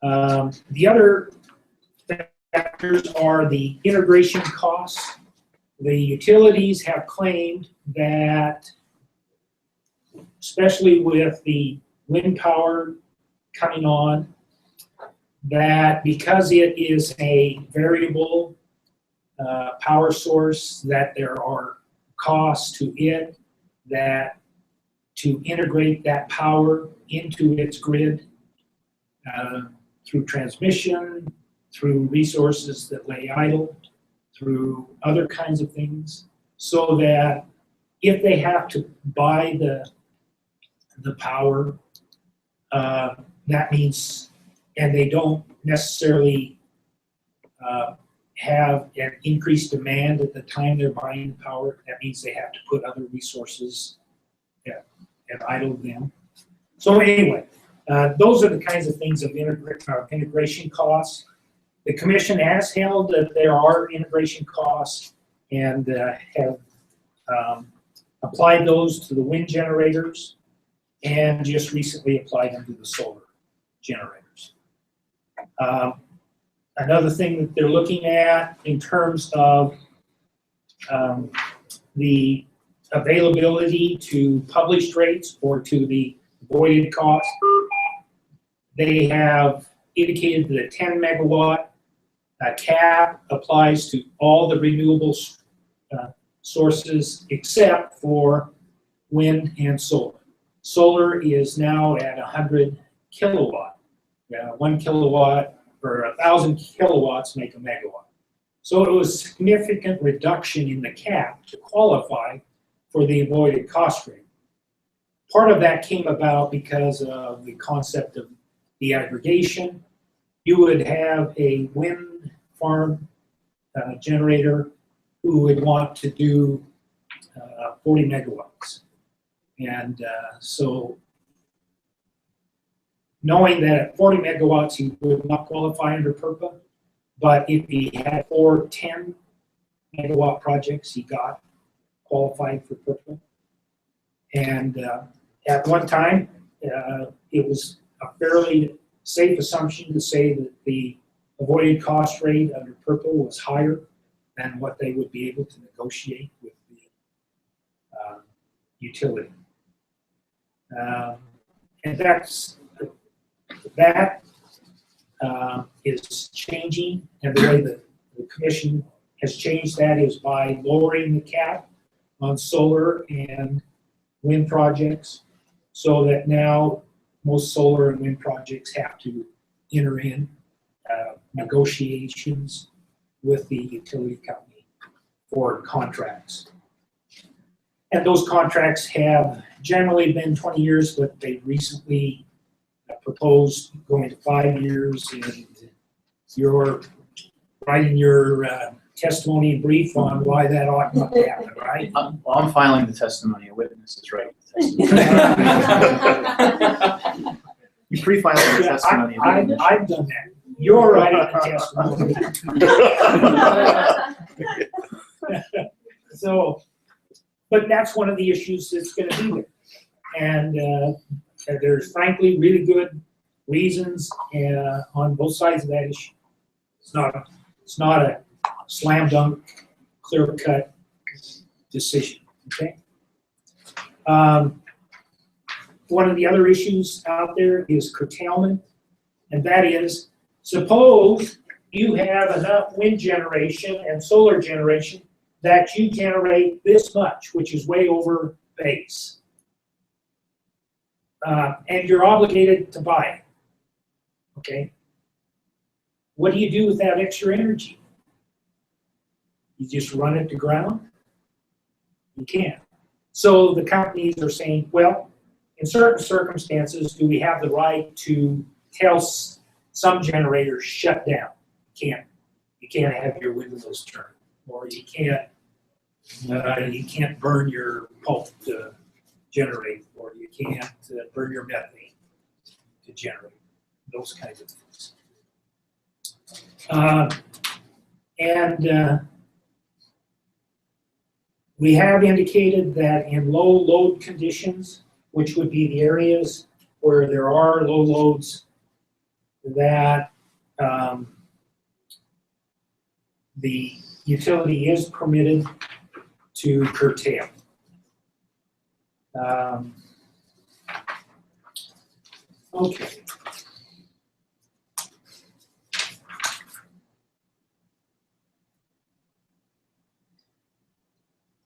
the other factors are the integration costs. The utilities have claimed that, especially with the wind power coming on, that because it is a variable power source, that there are costs to it, that to integrate that power into its grid through transmission, through resources that lay idle, through other kinds of things, so that if they have to buy the power, that means, and they don't necessarily have an increased demand at the time they're buying the power, that means they have to put other resources and idle them. So anyway, those are the kinds of things of integration costs. The commission has held that there are integration costs and have applied those to the wind generators and just recently applied them to the solar generators. Another thing that they're looking at in terms of the availability to published rates or to the avoided cost, they have indicated that a 10 megawatt cap applies to all the renewable sources except for wind and solar. Solar is now at 100 kilowatt. 1 kilowatt or 1,000 kilowatts make a megawatt. So it was a significant reduction in the cap to qualify for the avoided cost rate. Part of that came about because of the concept of the aggregation. You would have a wind farm generator who would want to do 40 megawatts. And so knowing that at 40 megawatts he would not qualify under PURPA, but if he had 4 10 megawatt projects, he got qualified for PURPA. And at one time, it was a fairly safe assumption to say that the avoided cost rate under PURPA was higher than what they would be able to negotiate with the utility. And that is changing, and the way that the commission has changed that is by lowering the cap on solar and wind projects, so that now most solar and wind projects have to enter in negotiations with the utility company for contracts. And those contracts have generally been 20 years, but they recently proposed going to 5 years, and you're writing your testimony and brief on why that ought not to happen, right? Well, I'm filing the testimony. A witness is right. You pre-filed the testimony. I've done that. You're writing the testimony. So, but that's one of the issues that's going to be there. And there's frankly really good reasons on both sides of that issue. It's not a slam dunk, clear cut decision. Okay. One of the other issues out there is curtailment, and that is, suppose you have enough wind generation and solar generation that you generate this much, which is way over base. And you're obligated to buy it, okay? What do you do with that extra energy? You just run it to ground? You can't. So the companies are saying, well, in certain circumstances, do we have the right to tell some generators shut down? You can't have your windmills turn, or you can't burn your pulp to generate, or you can't burn your methane to generate, those kinds of things. We have indicated that in low load conditions, which would be the areas where there are low loads, that the utility is permitted to curtail. Okay.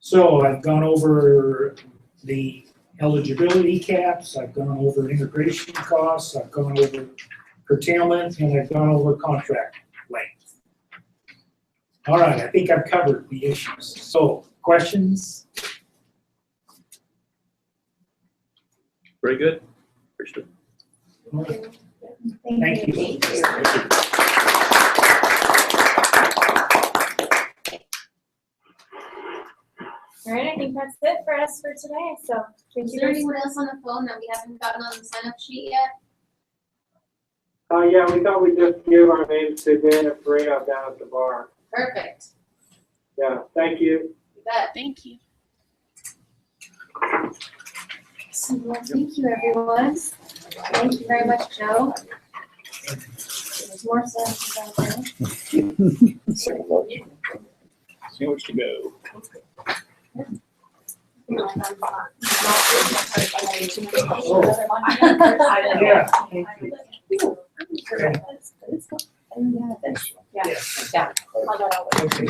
So I've gone over the eligibility caps, I've gone over integration costs, I've gone over curtailment, and I've gone over contract length. All right, I think I've covered the issues. So, questions? Very good. Thank you. All right, I think that's it for us for today, so thank Is you. there anyone else on the phone that we haven't gotten on the sign up sheet yet? Yeah, we thought we'd just give our names to Dan and Farina down at the bar. Perfect. Yeah, thank you. You bet. Thank you. So, well, thank you, everyone. Thank you very much, Joe. There's more sentences out there. Sandwich to go. Yeah. Yeah. Okay.